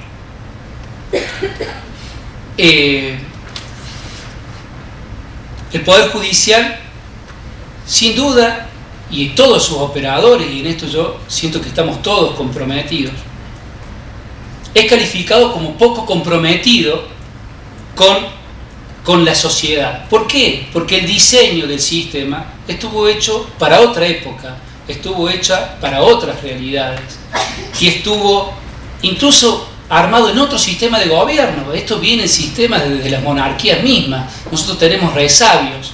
El Poder Judicial, sin duda, y todos sus operadores, y en esto yo siento que estamos todos comprometidos, es calificado como poco comprometido con la sociedad. ¿Por qué? Porque el diseño del sistema estuvo hecho para otra época, estuvo hecha para otras realidades, y estuvo incluso armado en otro sistema de gobierno. Esto viene en sistemas desde las monarquías mismas. Nosotros tenemos resabios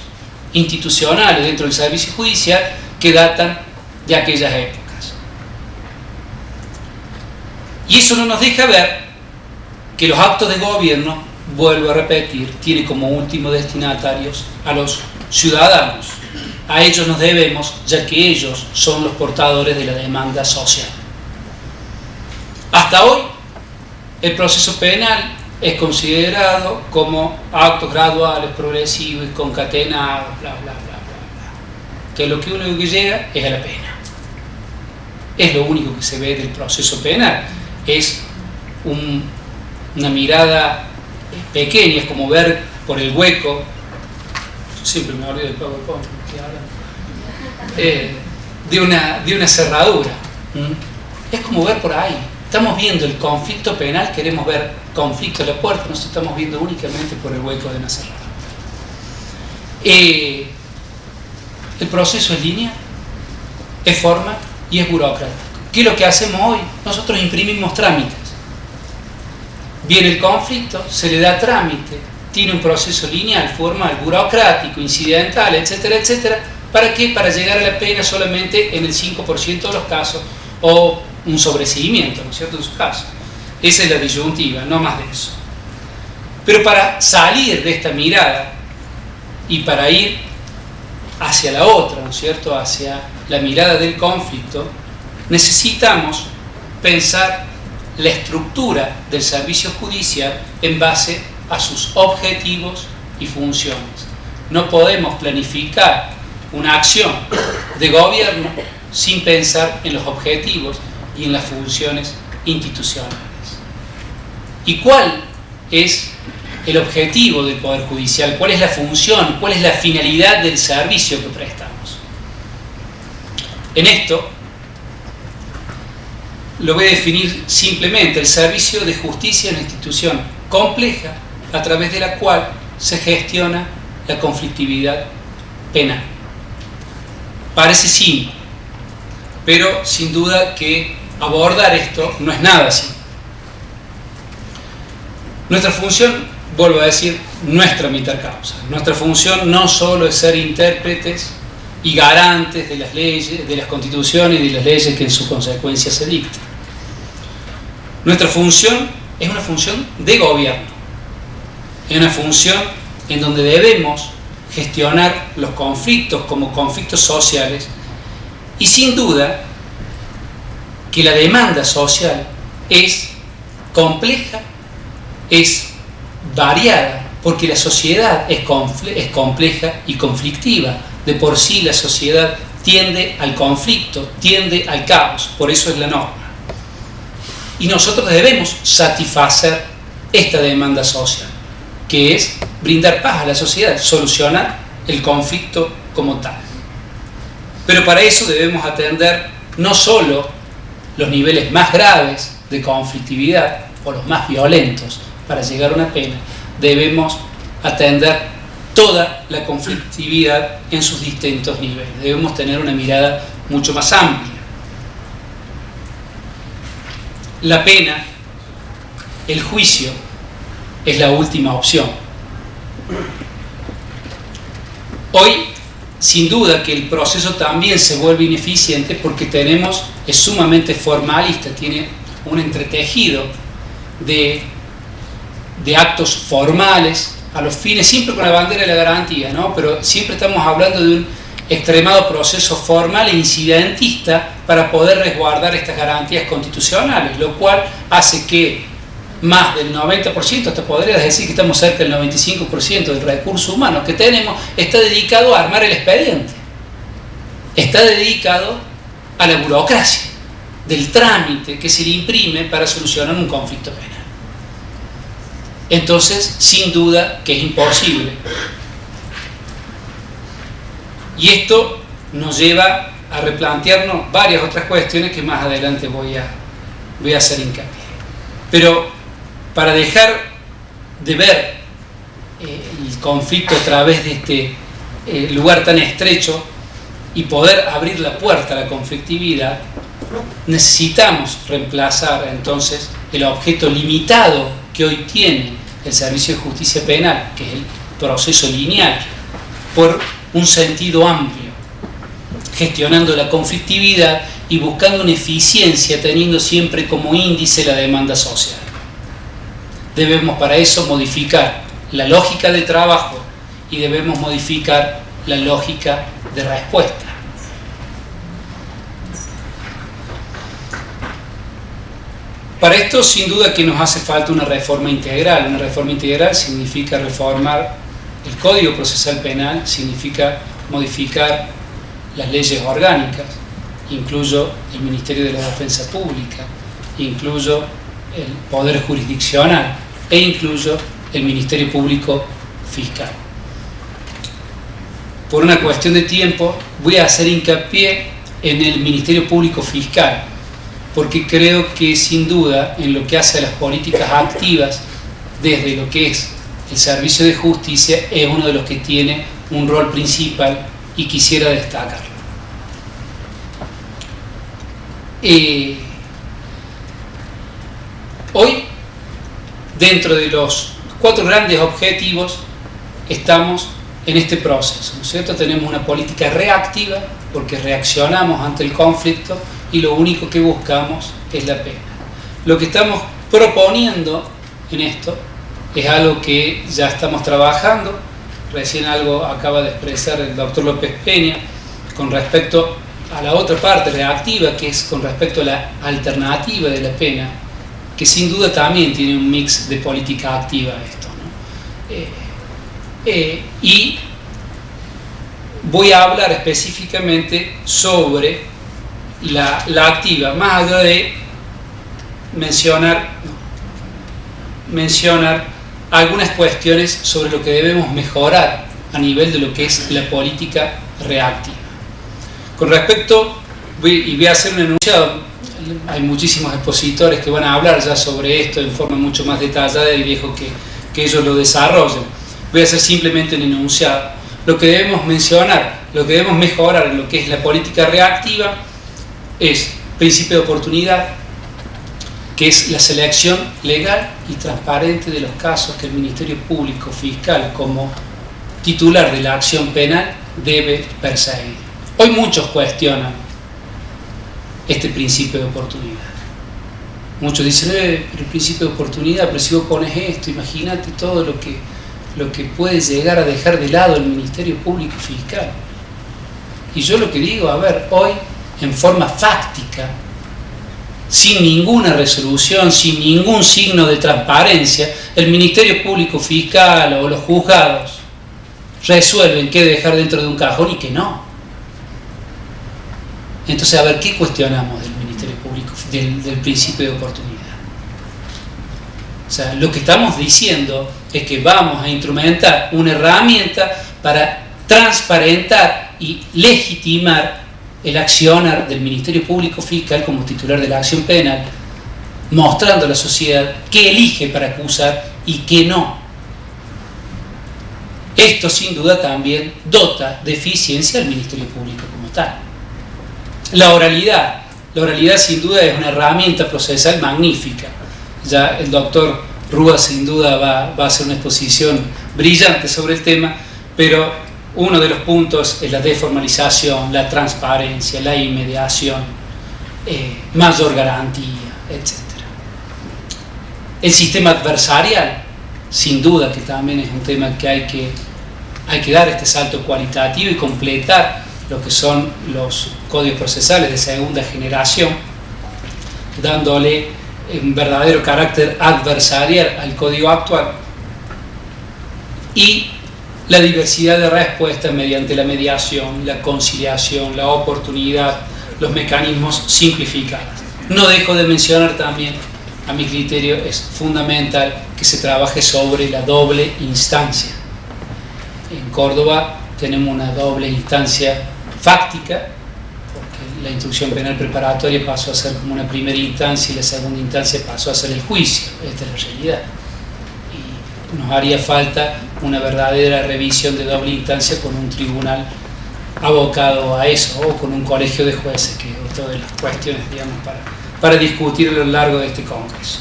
institucionales dentro del servicio judicial que datan de aquellas épocas. Y eso no nos deja ver que los actos de gobierno, vuelvo a repetir, tiene como último destinatarios a los ciudadanos. A ellos nos debemos, ya que ellos son los portadores de la demanda social. Hasta hoy, el proceso penal es considerado como actos graduales, progresivos y concatenados, bla, bla, bla, bla, bla. Que lo que único que llega es a la pena. Es lo único que se ve del proceso penal. Es una mirada pequeña, es como ver por el hueco. Yo siempre me olvido del PowerPoint, de una cerradura. Es como ver por ahí. Estamos viendo el conflicto penal, queremos ver conflicto a la puerta, nos estamos viendo únicamente por el hueco de una cerradura. El proceso es línea, es forma y es burocrático. ¿Qué es lo que hacemos hoy? Nosotros imprimimos trámites. Viene el conflicto, se le da trámite, tiene un proceso lineal, formal, burocrático, incidental, etcétera, etcétera. ¿Para qué? Para llegar a la pena solamente en el 5% de los casos o un sobreseguimiento, ¿no es cierto?, en su caso. Esa es la disyuntiva, no más de eso. Pero para salir de esta mirada y para ir hacia la otra, ¿no es cierto?, hacia la mirada del conflicto, necesitamos pensar la estructura del servicio judicial en base a sus objetivos y funciones. No podemos planificar una acción de gobierno sin pensar en los objetivos y en las funciones institucionales. ¿Y cuál es el objetivo del Poder Judicial? ¿Cuál es la función? ¿Cuál es la finalidad del servicio que prestamos? En esto lo voy a definir simplemente. El servicio de justicia es una institución compleja a través de la cual se gestiona la conflictividad penal. Parece simple, pero sin duda que abordar esto no es nada así. Nuestra función, vuelvo a decir, no es tramitar causas. Nuestra función no solo es ser intérpretes y garantes de las leyes, de las constituciones y de las leyes que en su consecuencia se dictan. Nuestra función es una función de gobierno. Es una función en donde debemos gestionar los conflictos como conflictos sociales, y sin duda que la demanda social es compleja, es variada, porque la sociedad es compleja y conflictiva. De por sí la sociedad tiende al conflicto, tiende al caos, por eso es la norma. Y nosotros debemos satisfacer esta demanda social, que es brindar paz a la sociedad, solucionar el conflicto como tal. Pero para eso debemos atender no solo los niveles más graves de conflictividad o los más violentos para llegar a una pena, debemos atender toda la conflictividad en sus distintos niveles. Debemos tener una mirada mucho más amplia. La pena, el juicio, es la última opción. Hoy, sin duda que el proceso también se vuelve ineficiente porque es sumamente formalista, tiene un entretejido de actos formales a los fines, siempre con la bandera de la garantía, ¿no? Pero siempre estamos hablando de un extremado proceso formal e incidentista para poder resguardar estas garantías constitucionales, lo cual hace que más del 90%, hasta podrías decir que estamos cerca del 95% del recurso humano que tenemos, está dedicado a armar el expediente, está dedicado a la burocracia del trámite que se le imprime para solucionar un conflicto penal. Entonces, sin duda que es imposible. Y esto nos lleva a replantearnos varias otras cuestiones que más adelante voy a hacer hincapié. Pero para dejar de ver el conflicto a través de este lugar tan estrecho y poder abrir la puerta a la conflictividad, necesitamos reemplazar entonces el objeto limitado que hoy tiene el servicio de justicia penal, que es el proceso lineal, por un sentido amplio, gestionando la conflictividad y buscando una eficiencia, teniendo siempre como índice la demanda social. Debemos para eso modificar la lógica de trabajo y debemos modificar la lógica de respuesta. Para esto, sin duda que nos hace falta una reforma integral. Una reforma integral significa reformar el Código Procesal Penal, significa modificar las leyes orgánicas, incluyo el Ministerio de la Defensa Pública, incluyo el Poder Jurisdiccional e incluyo el Ministerio Público Fiscal. Por una cuestión de tiempo voy a hacer hincapié en el Ministerio Público Fiscal, porque creo que sin duda en lo que hace a las políticas activas desde lo que es el servicio de justicia es uno de los que tiene un rol principal y quisiera destacarlo. Hoy, dentro de los 4 grandes objetivos, estamos en este proceso, ¿no es cierto? Tenemos una política reactiva, porque reaccionamos ante el conflicto y lo único que buscamos es la pena. Lo que estamos proponiendo en esto es algo que ya estamos trabajando, recién algo acaba de expresar el doctor López Peña, con respecto a la otra parte reactiva, que es con respecto a la alternativa de la pena, que sin duda también tiene un mix de política activa esto, ¿no? Y voy a hablar específicamente sobre la activa, más allá de mencionar algunas cuestiones sobre lo que debemos mejorar a nivel de lo que es la política reactiva. Con respecto, voy a hacer un enunciado, hay muchísimos expositores que van a hablar ya sobre esto en forma mucho más detallada y dejo que ellos lo desarrollen. Voy a hacer simplemente un enunciado. Lo que debemos mencionar, lo que debemos mejorar en lo que es la política reactiva es principio de oportunidad, que es la selección legal y transparente de los casos que el Ministerio Público Fiscal, como titular de la acción penal, debe perseguir. Hoy muchos cuestionan este principio de oportunidad. Muchos dicen, pero el principio de oportunidad, pero si vos pones esto, imagínate todo lo que puede llegar a dejar de lado el Ministerio Público Fiscal. Y yo lo que digo, a ver, hoy, en forma fáctica, sin ninguna resolución, sin ningún signo de transparencia, el Ministerio Público Fiscal o los juzgados resuelven qué dejar dentro de un cajón y qué no. Entonces, a ver, ¿qué cuestionamos del Ministerio Público, del principio de oportunidad? O sea, lo que estamos diciendo es que vamos a instrumentar una herramienta para transparentar y legitimar el accionar del Ministerio Público Fiscal como titular de la acción penal, mostrando a la sociedad qué elige para acusar y qué no. Esto sin duda también dota de eficiencia al Ministerio Público como tal. La oralidad sin duda es una herramienta procesal magnífica. Ya el doctor Rúa sin duda va a hacer una exposición brillante sobre el tema, pero uno de los puntos es la desformalización, la transparencia, la inmediación, mayor garantía, etc. El sistema adversarial, sin duda que también es un tema que hay que dar este salto cualitativo y completar lo que son los códigos procesales de segunda generación, dándole un verdadero carácter adversarial al código actual, y la diversidad de respuestas mediante la mediación, la conciliación, la oportunidad, los mecanismos simplificados. No dejo de mencionar también, a mi criterio es fundamental que se trabaje sobre la doble instancia. En Córdoba tenemos una doble instancia fáctica, porque la instrucción penal preparatoria pasó a ser como una primera instancia y la segunda instancia pasó a ser el juicio. Esta es la realidad. Y nos haría falta una verdadera revisión de doble instancia con un tribunal abocado a eso, o con un colegio de jueces, que es otra de las cuestiones, digamos, para discutir a lo largo de este congreso.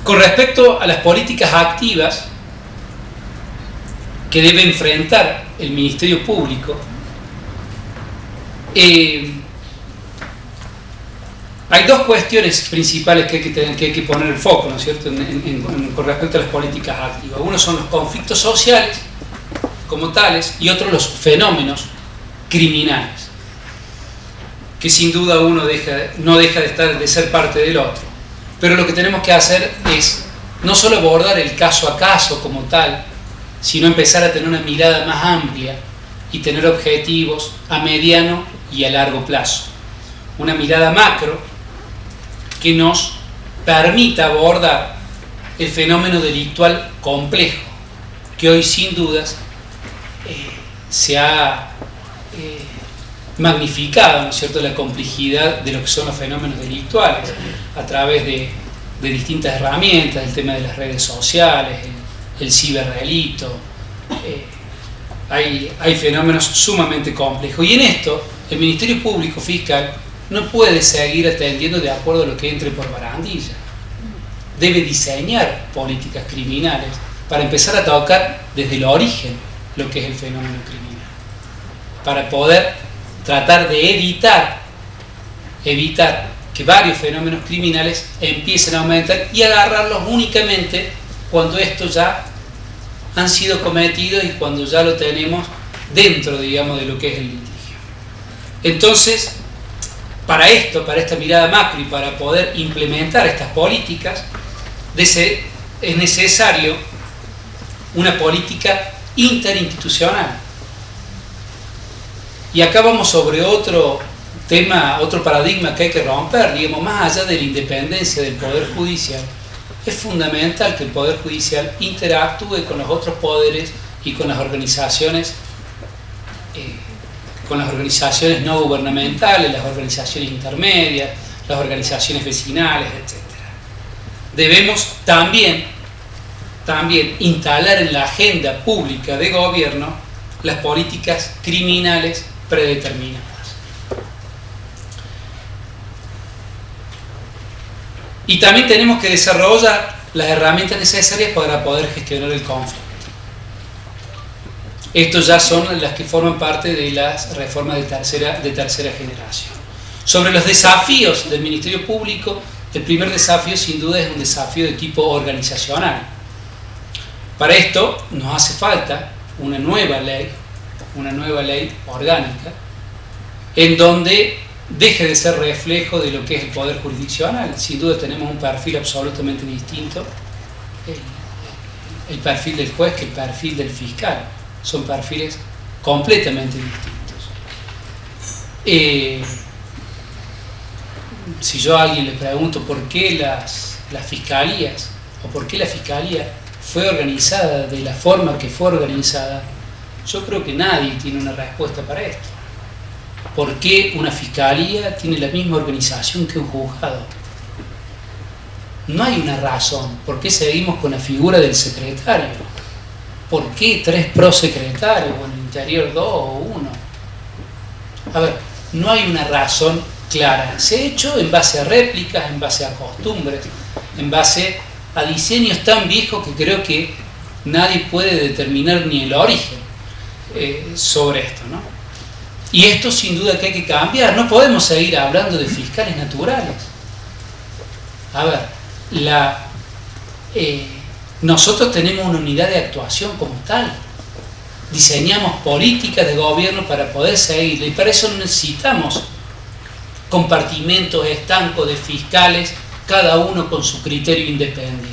Con respecto a las políticas activas que debe enfrentar el Ministerio Público, hay dos cuestiones principales que hay que poner el foco, ¿no es cierto?, con respecto a las políticas activas. Uno son los conflictos sociales como tales y otros los fenómenos criminales, que sin duda uno no deja de ser parte del otro. Pero lo que tenemos que hacer es no solo abordar el caso a caso como tal, sino empezar a tener una mirada más amplia y tener objetivos a mediano y a largo plazo. Una mirada macro que nos permita abordar el fenómeno delictual complejo, que hoy sin dudas se ha magnificado, ¿no es cierto?, la complejidad de lo que son los fenómenos delictuales a través de distintas herramientas, el tema de las redes sociales, el ciberdelito. Hay fenómenos sumamente complejos, y en esto el Ministerio Público Fiscal no puede seguir atendiendo de acuerdo a lo que entre por barandilla. Debe diseñar políticas criminales para empezar a tocar desde el origen lo que es el fenómeno criminal, para poder tratar de evitar que varios fenómenos criminales empiecen a aumentar y agarrarlos únicamente cuando estos ya han sido cometidos y cuando ya lo tenemos dentro, digamos, de lo que es el litigio. Entonces, para esta mirada macro y para poder implementar estas políticas, es necesario una política interinstitucional. Y acá vamos sobre otro tema, otro paradigma que hay que romper, digamos, más allá de la independencia del Poder Judicial. Es fundamental que el Poder Judicial interactúe con los otros poderes y con las organizaciones no gubernamentales, las organizaciones intermedias, las organizaciones vecinales, etc. Debemos también instalar en la agenda pública de gobierno las políticas criminales predeterminadas. Y también tenemos que desarrollar las herramientas necesarias para poder gestionar el conflicto. Estos ya son las que forman parte de las reformas de tercera generación. Sobre los desafíos del Ministerio Público, el primer desafío sin duda es un desafío de tipo organizacional. Para esto nos hace falta una nueva ley orgánica, en donde deje de ser reflejo de lo que es el poder jurisdiccional. Sin duda tenemos un perfil absolutamente distinto, el perfil del juez que el perfil del fiscal. Son perfiles completamente distintos. Si yo a alguien le pregunto por qué las fiscalías o por qué la fiscalía fue organizada de la forma que fue organizada, yo creo que nadie tiene una respuesta para esto. ¿Por qué una fiscalía tiene la misma organización que un juzgado? No hay una razón. ¿Por qué seguimos con la figura del secretario? ¿Por qué 3 prosecretarios o en el interior 2 o 1? A ver, no hay una razón clara. Se ha hecho en base a réplicas, en base a costumbres, en base a diseños tan viejos que creo que nadie puede determinar ni el origen sobre esto, ¿no? Y esto sin duda que hay que cambiar. No podemos seguir hablando de fiscales naturales. A ver, nosotros tenemos una unidad de actuación como tal. Diseñamos políticas de gobierno para poder seguirla, y para eso necesitamos compartimentos estancos de fiscales, cada uno con su criterio independiente.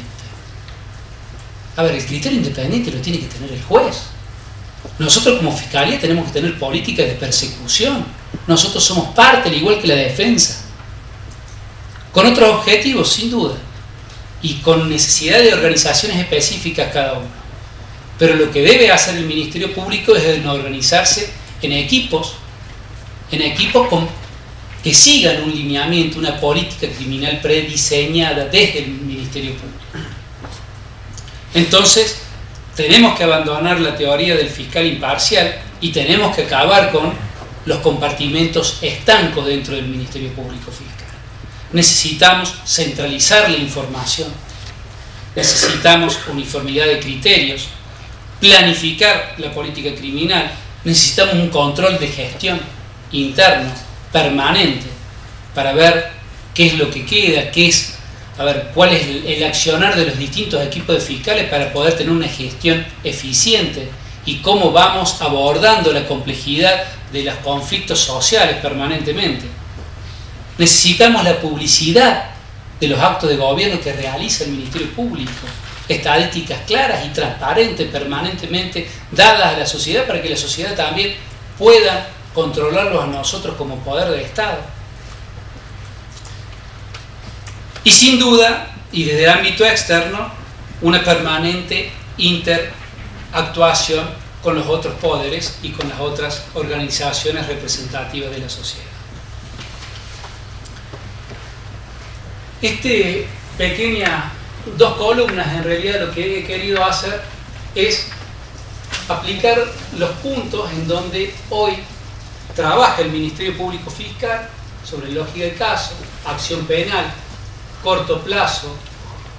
A ver, el criterio independiente lo tiene que tener el juez. Nosotros como fiscalía tenemos que tener políticas de persecución. Nosotros somos parte, al igual que la defensa, con otros objetivos sin duda, y con necesidad de organizaciones específicas cada uno. Pero lo que debe hacer el Ministerio Público es organizarse en equipos que sigan un lineamiento, una política criminal prediseñada desde el Ministerio Público. Entonces, tenemos que abandonar la teoría del fiscal imparcial y tenemos que acabar con los compartimentos estancos dentro del Ministerio Público Fiscal. Necesitamos centralizar la información, necesitamos uniformidad de criterios, planificar la política criminal, necesitamos un control de gestión interno, permanente, para ver qué es lo que queda, cuál es el accionar de los distintos equipos de fiscales para poder tener una gestión eficiente y cómo vamos abordando la complejidad de los conflictos sociales permanentemente. Necesitamos la publicidad de los actos de gobierno que realiza el Ministerio Público, estadísticas claras y transparentes permanentemente dadas a la sociedad para que la sociedad también pueda controlarlos a nosotros como poder del Estado. Y sin duda, y desde el ámbito externo, una permanente interactuación con los otros poderes y con las otras organizaciones representativas de la sociedad. Dos columnas, en realidad lo que he querido hacer es aplicar los puntos en donde hoy trabaja el Ministerio Público Fiscal sobre lógica del caso, acción penal, corto plazo,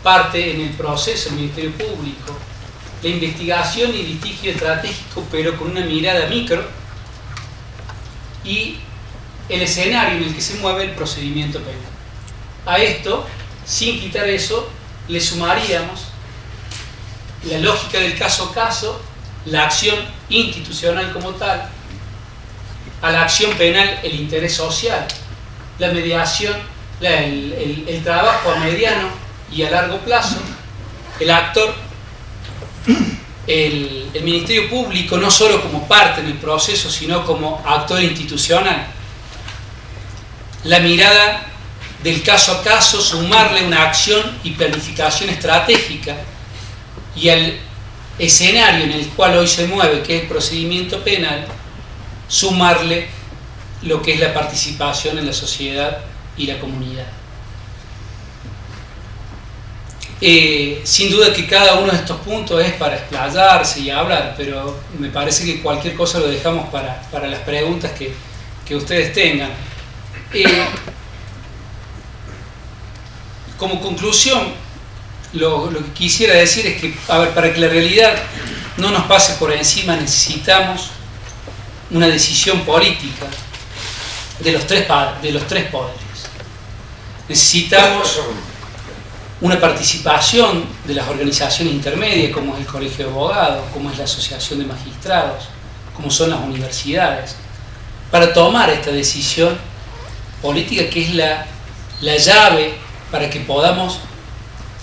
parte en el proceso del Ministerio Público, la investigación y litigio estratégico, pero con una mirada micro, y el escenario en el que se mueve el procedimiento penal. A esto, sin quitar eso, le sumaríamos la lógica del caso a caso, la acción institucional como tal, a la acción penal el interés social, la mediación, el trabajo a mediano y a largo plazo, el actor, el Ministerio Público no solo como parte en el proceso, sino como actor institucional, la mirada del caso a caso, sumarle una acción y planificación estratégica, y al escenario en el cual hoy se mueve, que es el procedimiento penal, sumarle lo que es la participación en la sociedad y la comunidad. Sin duda que cada uno de estos puntos es para explayarse y hablar, pero me parece que cualquier cosa lo dejamos para las preguntas que ustedes tengan. Como conclusión, lo que quisiera decir es que, para que la realidad no nos pase por encima, necesitamos una decisión política de los tres poderes. Necesitamos una participación de las organizaciones intermedias, como es el Colegio de Abogados, como es la Asociación de Magistrados, como son las universidades, para tomar esta decisión política que es la llave para que podamos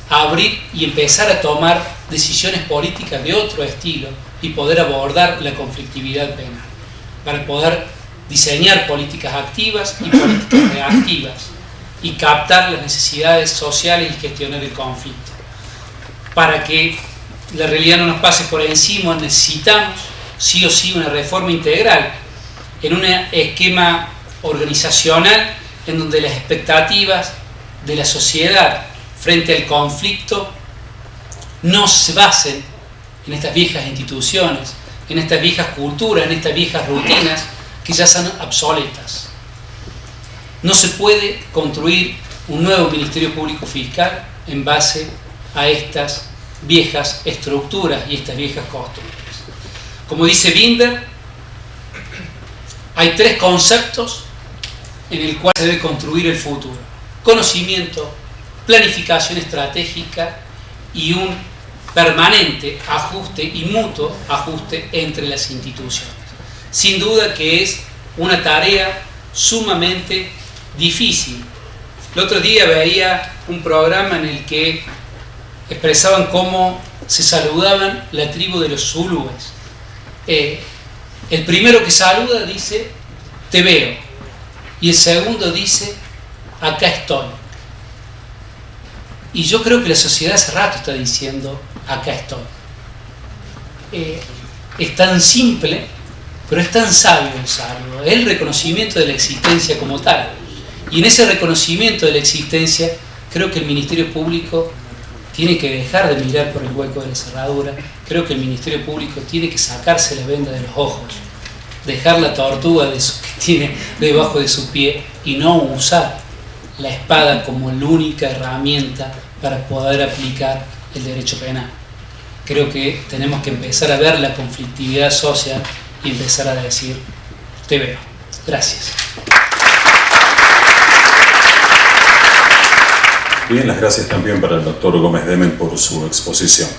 abrir y empezar a tomar decisiones políticas de otro estilo y poder abordar la conflictividad penal, para poder diseñar políticas activas y políticas reactivas y captar las necesidades sociales y gestionar el conflicto. Para que la realidad no nos pase por encima, necesitamos sí o sí una reforma integral en un esquema organizacional en donde las expectativas de la sociedad frente al conflicto no se basen en estas viejas instituciones, en estas viejas culturas, en estas viejas rutinas que ya son obsoletas. No se puede construir un nuevo Ministerio Público Fiscal en base a estas viejas estructuras y estas viejas costumbres. Como dice Binder, hay tres conceptos en el cual se debe construir el futuro: conocimiento, planificación estratégica y un permanente ajuste y mutuo ajuste entre las instituciones. Sin duda que es una tarea sumamente difícil. El otro día veía un programa en el que expresaban cómo se saludaban la tribu de los zulúes. El primero que saluda dice, te veo, y el segundo dice, acá estoy. Y yo creo que la sociedad hace rato está diciendo, acá estoy. Es tan simple, pero es tan sabio el saludo. Es el reconocimiento de la existencia como tal. Y en ese reconocimiento de la existencia, creo que el Ministerio Público tiene que dejar de mirar por el hueco de la cerradura. Creo que el Ministerio Público tiene que sacarse la venda de los ojos, dejar la tortuga que tiene debajo de su pie y no usar la espada como la única herramienta para poder aplicar el derecho penal. Creo que tenemos que empezar a ver la conflictividad social y empezar a decir, te veo. Gracias. Bien, las gracias también para el doctor Gómez Demen por su exposición.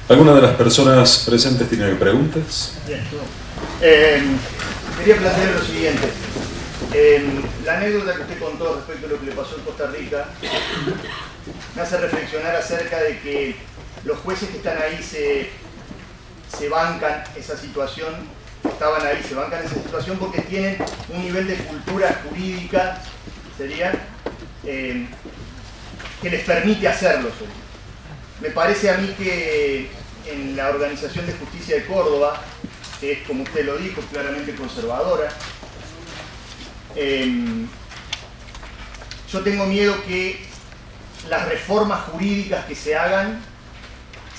¿Alguna de las personas presentes tiene preguntas? Bien, quería plantear lo siguiente. La anécdota que usted contó respecto a lo que le pasó en Costa Rica me hace reflexionar acerca de que los jueces que están ahí se bancan esa situación, estaban ahí, se bancan esa situación porque tienen un nivel de cultura jurídica, sería que les permite hacerlo. Me parece a mí que en la Organización de Justicia de Córdoba, que es, como usted lo dijo, claramente conservadora, yo tengo miedo que las reformas jurídicas que se hagan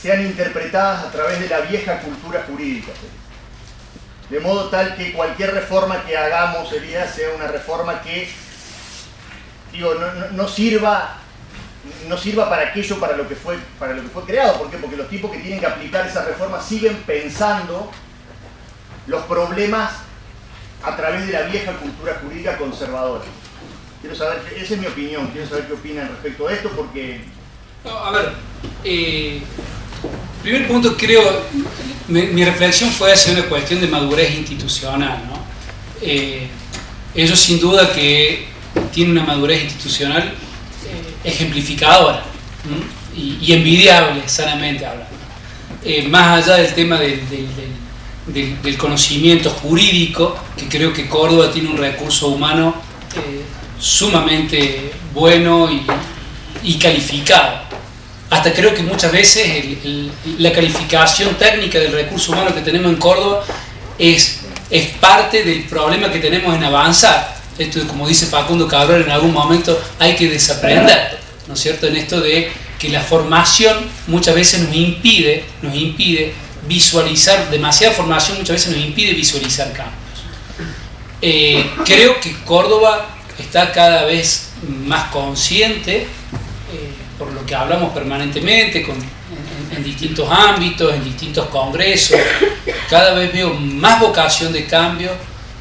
sean interpretadas a través de la vieja cultura jurídica. De modo tal que cualquier reforma que hagamos sea una reforma que, digo, no sirva para aquello para lo que fue creado. ¿Por qué? Porque los tipos que tienen que aplicar esa reforma siguen pensando los problemas a través de la vieja cultura jurídica conservadora. Quiero saber, esa es mi opinión, quiero saber qué opinan respecto a esto, porque... No, a ver, primer punto, creo, mi reflexión fue hacia una cuestión de madurez institucional, ¿no? Ellos sin duda que tienen una madurez institucional ejemplificadora y envidiable, sanamente hablando. Más allá del tema del conocimiento jurídico, que creo que Córdoba tiene un recurso humano sumamente bueno y calificado. Hasta creo que muchas veces la calificación técnica del recurso humano que tenemos en Córdoba es parte del problema que tenemos en avanzar. Esto, como dice Facundo Cabral, en algún momento hay que desaprender, ¿no es cierto?, en esto de que la formación muchas veces nos impide visualizar, demasiada formación muchas veces nos impide visualizar cambios. Creo que Córdoba está cada vez más consciente, por lo que hablamos permanentemente en distintos ámbitos, en distintos congresos. Cada vez veo más vocación de cambio,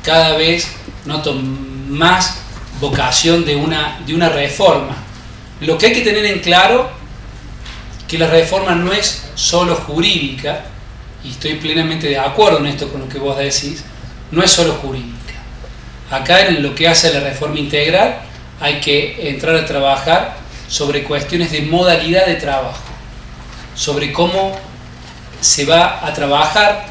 cada vez noto más vocación de una reforma. Lo que hay que tener en claro que la reforma no es solo jurídica, y estoy plenamente de acuerdo en esto con lo que vos decís, no es solo jurídica. Acá, en lo que hace a la reforma integral, hay que entrar a trabajar sobre cuestiones de modalidad de trabajo, sobre cómo se va a trabajar,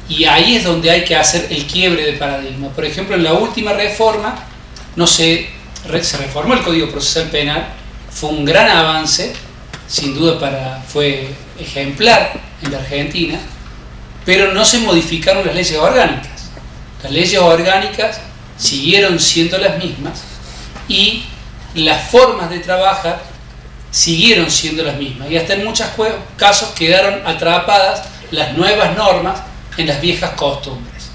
y ahí es donde hay que hacer el quiebre de paradigma. Por ejemplo, en la última reforma se reformó el Código Procesal Penal, fue un gran avance, sin duda fue ejemplar en la Argentina, pero no se modificaron las leyes orgánicas. Las leyes orgánicas siguieron siendo las mismas y las formas de trabajar siguieron siendo las mismas, y hasta en muchos casos quedaron atrapadas las nuevas normas en las viejas costumbres.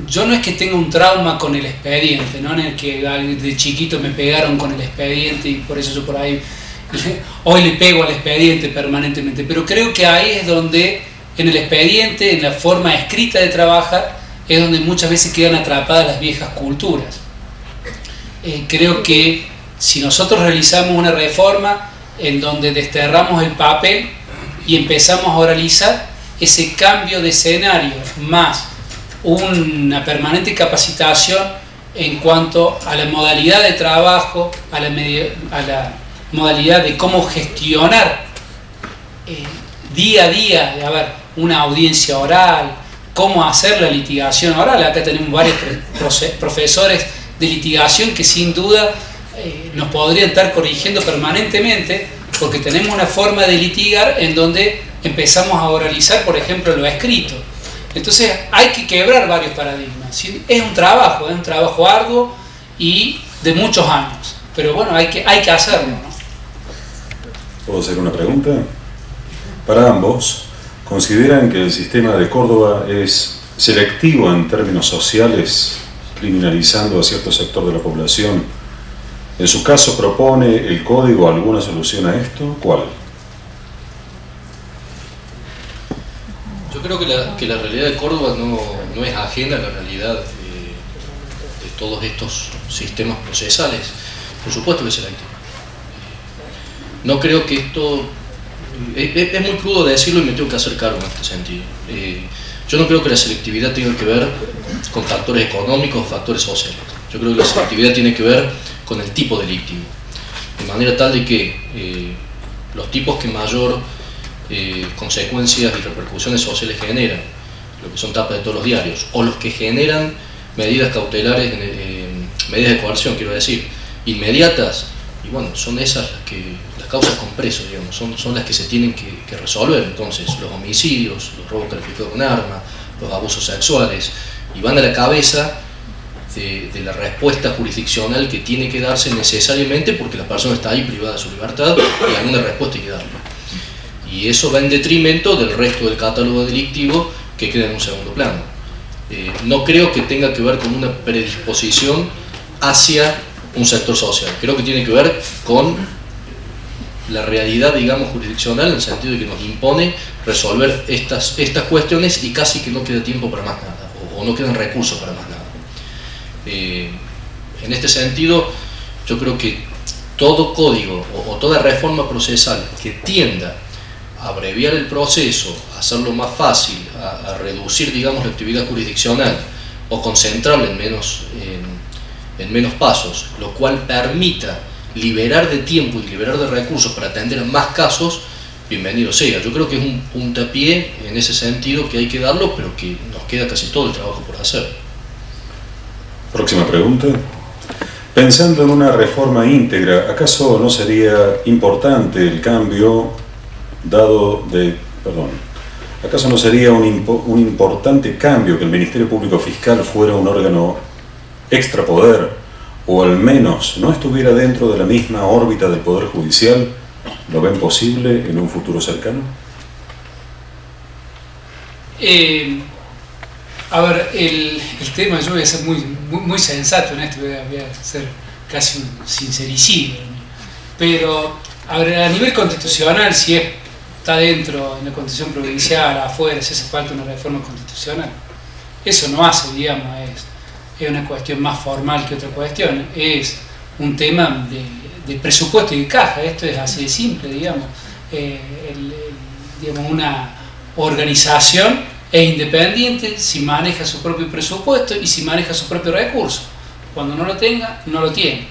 Yo no es que tenga un trauma con el expediente, ¿no?, en el que de chiquito me pegaron con el expediente y por eso yo por ahí hoy le pego al expediente permanentemente, pero creo que ahí es donde, en el expediente, en la forma escrita de trabajar, es donde muchas veces quedan atrapadas las viejas culturas. Creo que si nosotros realizamos una reforma en donde desterramos el papel y empezamos a oralizar, ese cambio de escenario más una permanente capacitación en cuanto a la modalidad de trabajo, a la modalidad de cómo gestionar día a día, una audiencia oral, cómo hacer la litigación oral. Acá tenemos varios profesores de litigación que sin duda nos podrían estar corrigiendo permanentemente, porque tenemos una forma de litigar en donde empezamos a oralizar, por ejemplo, lo escrito. Entonces hay que quebrar varios paradigmas. Es un trabajo arduo y de muchos años, pero bueno, hay que hacerlo, ¿no? ¿Puedo hacer una pregunta? Para ambos, ¿consideran que el sistema de Córdoba es selectivo en términos sociales, criminalizando a cierto sector de la población? En su caso, ¿propone el código alguna solución a esto? ¿Cuál? Yo creo que la realidad de Córdoba no es ajena a la realidad de todos estos sistemas procesales. Por supuesto que es selectivo. No creo que esto... Es muy crudo decirlo y me tengo que hacer cargo en este sentido. Yo no creo que la selectividad tenga que ver con factores económicos o factores sociales. Yo creo que la selectividad tiene que ver con el tipo delictivo. De manera tal de que los tipos que mayor consecuencias y repercusiones sociales generan, lo que son tapas de todos los diarios, o los que generan medidas cautelares, medidas de coerción, quiero decir, inmediatas, y bueno, son esas las causas con preso, digamos, son las que se tienen que resolver. Entonces, los homicidios, los robos calificados con arma, los abusos sexuales, y van a la cabeza de la respuesta jurisdiccional que tiene que darse necesariamente porque la persona está ahí privada de su libertad y alguna respuesta hay que darle. Y eso va en detrimento del resto del catálogo delictivo que queda en un segundo plano. No creo que tenga que ver con una predisposición hacia un sector social. Creo que tiene que ver con la realidad, digamos, jurisdiccional, en el sentido de que nos impone resolver estas cuestiones y casi que no queda tiempo para más nada, o no quedan recursos para más nada. En este sentido, yo creo que todo código o toda reforma procesal que tienda a abreviar el proceso, a hacerlo más fácil, a reducir, digamos, la actividad jurisdiccional o concentrarla en menos pasos, lo cual permita liberar de tiempo y liberar de recursos para atender a más casos, bienvenido sea. Yo creo que es un puntapié en ese sentido que hay que darlo, pero que nos queda casi todo el trabajo por hacer. Próxima pregunta. Pensando en una reforma íntegra, ¿acaso no sería importante el cambio ¿acaso no sería un importante cambio que el Ministerio Público Fiscal fuera un órgano extrapoder, o al menos no estuviera dentro de la misma órbita del Poder Judicial? ¿Lo ven posible en un futuro cercano? A ver, el tema, yo voy a ser muy sensato en esto, voy a ser casi un sincericidio, pero a ver, a nivel constitucional, si está dentro en la Constitución provincial, afuera, si hace falta una reforma constitucional, eso no hace, digamos, es una cuestión más formal que otra cuestión, es un tema de presupuesto y de caja. Esto es así de simple, digamos. Digamos, una organización es independiente si maneja su propio presupuesto y si maneja su propio recurso. Cuando no lo tenga, no lo tiene.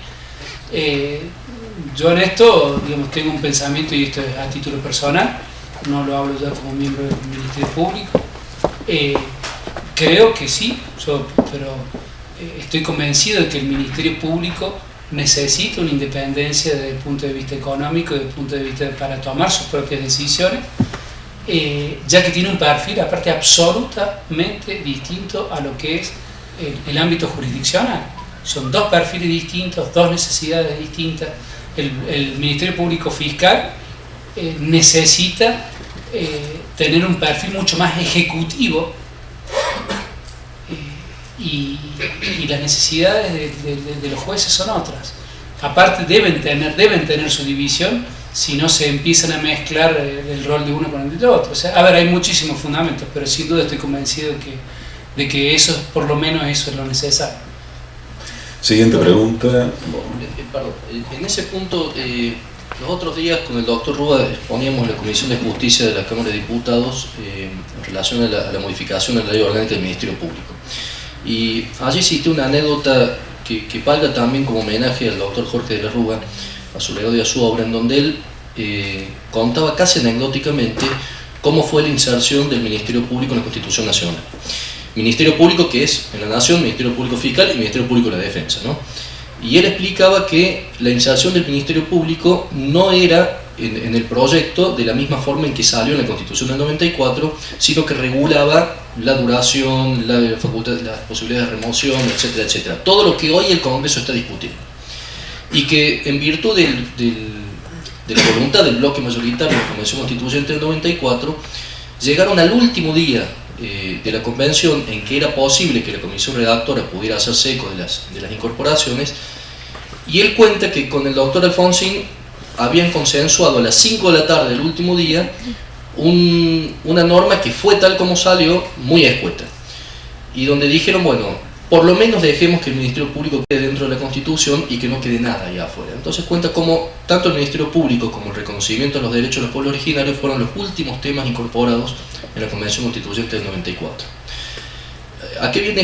Yo en esto, digamos, tengo un pensamiento, y esto es a título personal, no lo hablo ya como miembro del Ministerio Público. Creo que sí, pero estoy convencido de que el Ministerio Público necesita una independencia desde el punto de vista económico, desde el punto de vista para tomar sus propias decisiones, ya que tiene un perfil aparte absolutamente distinto a lo que es el ámbito jurisdiccional. Son dos perfiles distintos, dos necesidades distintas. El Ministerio Público Fiscal necesita tener un perfil mucho más ejecutivo, y las necesidades de los jueces son otras. Aparte deben tener su división, si no se empiezan a mezclar el rol de uno con el del otro. O sea, a ver, hay muchísimos fundamentos, pero sin duda estoy convencido de que eso, por lo menos eso es lo necesario. Siguiente pregunta. Perdón, en ese punto, los otros días con el doctor Rúa exponíamos la Comisión de Justicia de la Cámara de Diputados en relación a la modificación de la Ley Orgánica del Ministerio Público. Y allí cité una anécdota que valga también como homenaje al doctor Jorge de la Rúa, a su legado y a su obra, en donde él contaba casi anecdóticamente cómo fue la inserción del Ministerio Público en la Constitución Nacional. Ministerio Público que es en la Nación, Ministerio Público Fiscal y Ministerio Público de la Defensa, ¿no? Y él explicaba que la inserción del Ministerio Público no era en el proyecto de la misma forma en que salió en la Constitución del 94, sino que regulaba la duración, la facultad, las posibilidades de remoción, etcétera, etcétera. Todo lo que hoy el Congreso está discutiendo. Y que en virtud de la voluntad del bloque mayoritario de la Convención Constituyente del 94, llegaron al último día de la Convención en que era posible que la Comisión Redactora pudiera hacerse eco de las incorporaciones, y él cuenta que con el doctor Alfonsín habían consensuado a las 5 de la tarde del último día una norma que fue tal como salió, muy escueta, y donde dijeron, bueno, por lo menos dejemos que el Ministerio Público quede dentro de la Constitución y que no quede nada allá afuera. Entonces cuenta cómo tanto el Ministerio Público como el reconocimiento de los derechos de los pueblos originarios fueron los últimos temas incorporados en la Convención Constituyente del 94. ¿A qué viene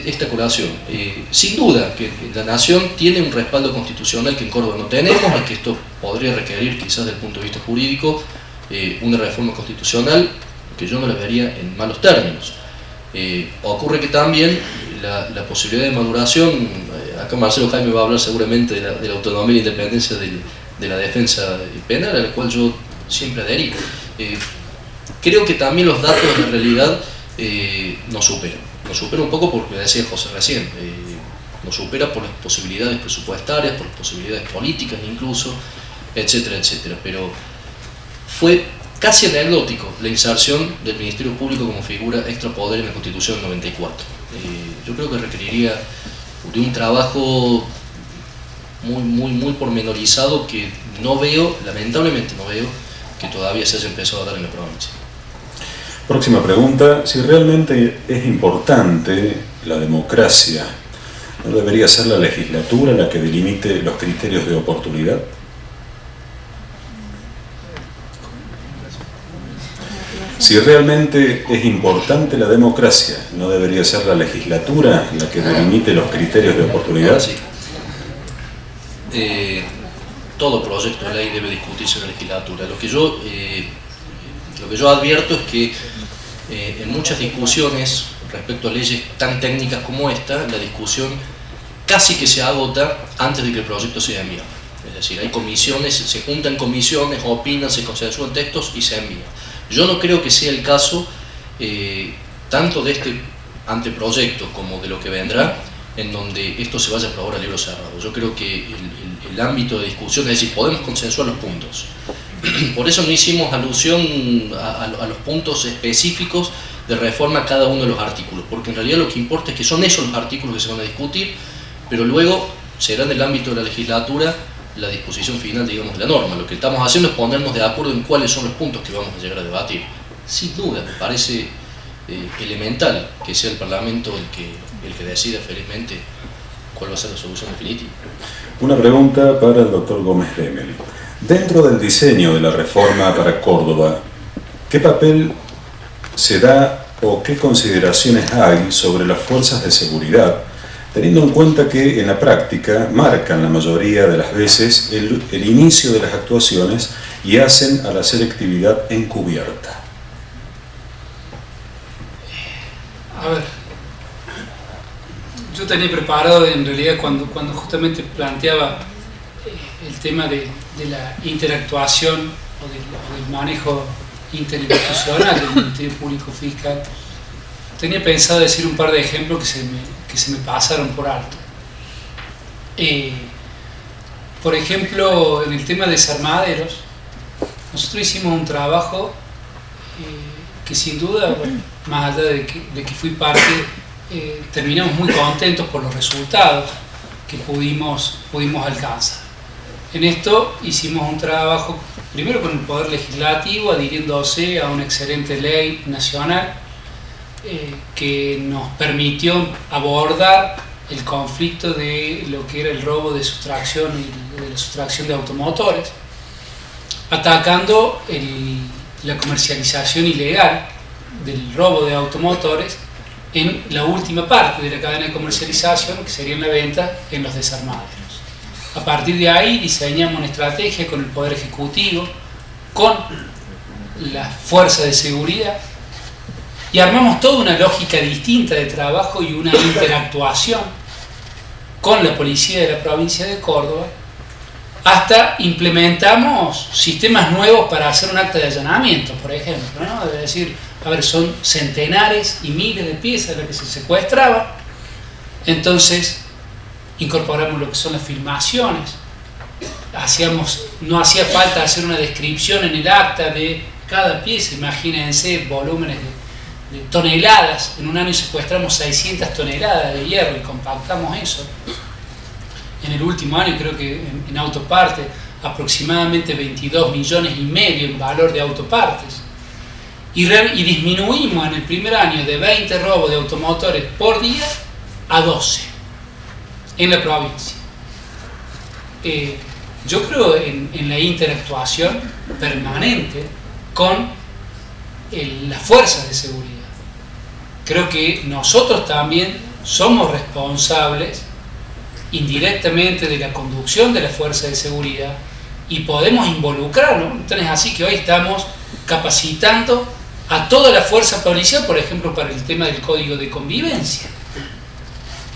esta colación? Sin duda que la Nación tiene un respaldo constitucional que en Córdoba no tenemos, y que esto podría requerir, quizás desde el punto de vista jurídico, una reforma constitucional que yo no la vería en malos términos. Ocurre que también la posibilidad de maduración acá Marcelo Jaime va a hablar seguramente de la autonomía y la independencia de la defensa penal, a la cual yo siempre adherí. Creo que también los datos de la realidad nos superan un poco, porque decía José recién, nos supera por las posibilidades presupuestarias, por las posibilidades políticas incluso, etcétera, etcétera. Pero fue casi anecdótico la inserción del Ministerio Público como figura extrapoder en la Constitución del 94. Yo creo que requeriría de un trabajo muy pormenorizado que lamentablemente no veo que todavía se haya empezado a dar en la provincia. Próxima pregunta: si realmente es importante la democracia, ¿no debería ser la legislatura la que delimite los criterios de oportunidad? Si realmente es importante la democracia, ¿no debería ser la legislatura la que delimite los criterios de oportunidad? Sí. Todo proyecto de ley debe discutirse en la legislatura. Lo que yo advierto es que en muchas discusiones respecto a leyes tan técnicas como esta, la discusión casi que se agota antes de que el proyecto sea enviado. Es decir, hay comisiones, se juntan comisiones, opinan, se consensúan textos y se envían. Yo no creo que sea el caso tanto de este anteproyecto como de lo que vendrá, en donde esto se vaya a aprobar a libro cerrado. Yo creo que el ámbito de discusión, es decir, podemos consensuar los puntos. Por eso no hicimos alusión a los puntos específicos de reforma a cada uno de los artículos, porque en realidad lo que importa es que son esos los artículos que se van a discutir, pero luego será en el ámbito de la legislatura la disposición final, digamos, de la norma. Lo que estamos haciendo es ponernos de acuerdo en cuáles son los puntos que vamos a llegar a debatir. Sin duda, me parece elemental que sea el Parlamento el que decida felizmente cuál va a ser la solución definitiva. Una pregunta para el doctor Gómez Demel. Dentro del diseño de la reforma para Córdoba, ¿qué papel se da o qué consideraciones hay sobre las fuerzas de seguridad, teniendo en cuenta que en la práctica marcan la mayoría de las veces el inicio de las actuaciones y hacen a la selectividad encubierta? A ver, yo tenía preparado en realidad cuando justamente planteaba el tema de la interactuación o del manejo interinstitucional del Ministerio Público Fiscal, tenía pensado decir un par de ejemplos que se me pasaron por alto. Por ejemplo, en el tema de desarmaderos, nosotros hicimos un trabajo que sin duda, bueno, más allá de que fui parte, terminamos muy contentos por los resultados que pudimos alcanzar. En esto hicimos un trabajo primero con el Poder Legislativo, adhiriéndose a una excelente ley nacional que nos permitió abordar el conflicto de lo que era el robo de sustracción y de la sustracción de automotores, atacando la comercialización ilegal del robo de automotores en la última parte de la cadena de comercialización, que sería la venta en los desarmaderos. A partir de ahí diseñamos una estrategia con el Poder Ejecutivo, con la fuerza de seguridad, y armamos toda una lógica distinta de trabajo y una interactuación con la policía de la provincia de Córdoba, hasta implementamos sistemas nuevos para hacer un acta de allanamiento, por ejemplo, ¿no? Es decir, a ver, son centenares y miles de piezas las que se secuestraban, entonces incorporamos lo que son las filmaciones, no hacía falta hacer una descripción en el acta de cada pieza, imagínense volúmenes de toneladas, en un año secuestramos 600 toneladas de hierro y compactamos eso. En el último año creo que en autoparte aproximadamente 22,5 millones en valor de autopartes, y disminuimos en el primer año de 20 robos de automotores por día a 12 en la provincia. Yo creo en la interactuación permanente con las fuerzas de seguridad. Creo que nosotros también somos responsables indirectamente de la conducción de las fuerzas de seguridad y podemos involucrarnos. Entonces, así que hoy estamos capacitando a toda la fuerza policial, por ejemplo, para el tema del código de convivencia.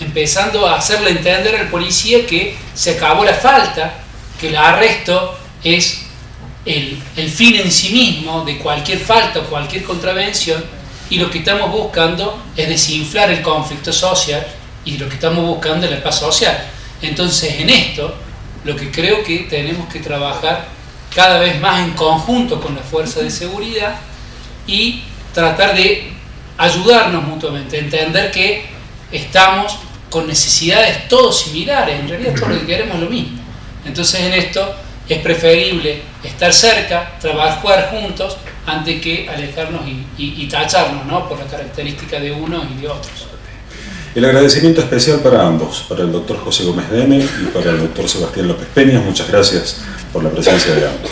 empezando a hacerle entender al policía que se acabó la falta, que el arresto es el fin en sí mismo de cualquier falta o cualquier contravención, y lo que estamos buscando es desinflar el conflicto social, y lo que estamos buscando es la paz social. Entonces, en esto, lo que creo que tenemos que trabajar cada vez más en conjunto con la fuerza de seguridad y tratar de ayudarnos mutuamente, entender que estamos con necesidades todos similares, en realidad todo lo que queremos es lo mismo. Entonces, en esto es preferible estar cerca, trabajar juntos, antes que alejarnos y tacharnos, ¿no?, por la característica de unos y de otros. El agradecimiento especial para ambos, para el doctor José Gómez Deme y para el doctor Sebastián López Peñas. Muchas gracias por la presencia de ambos.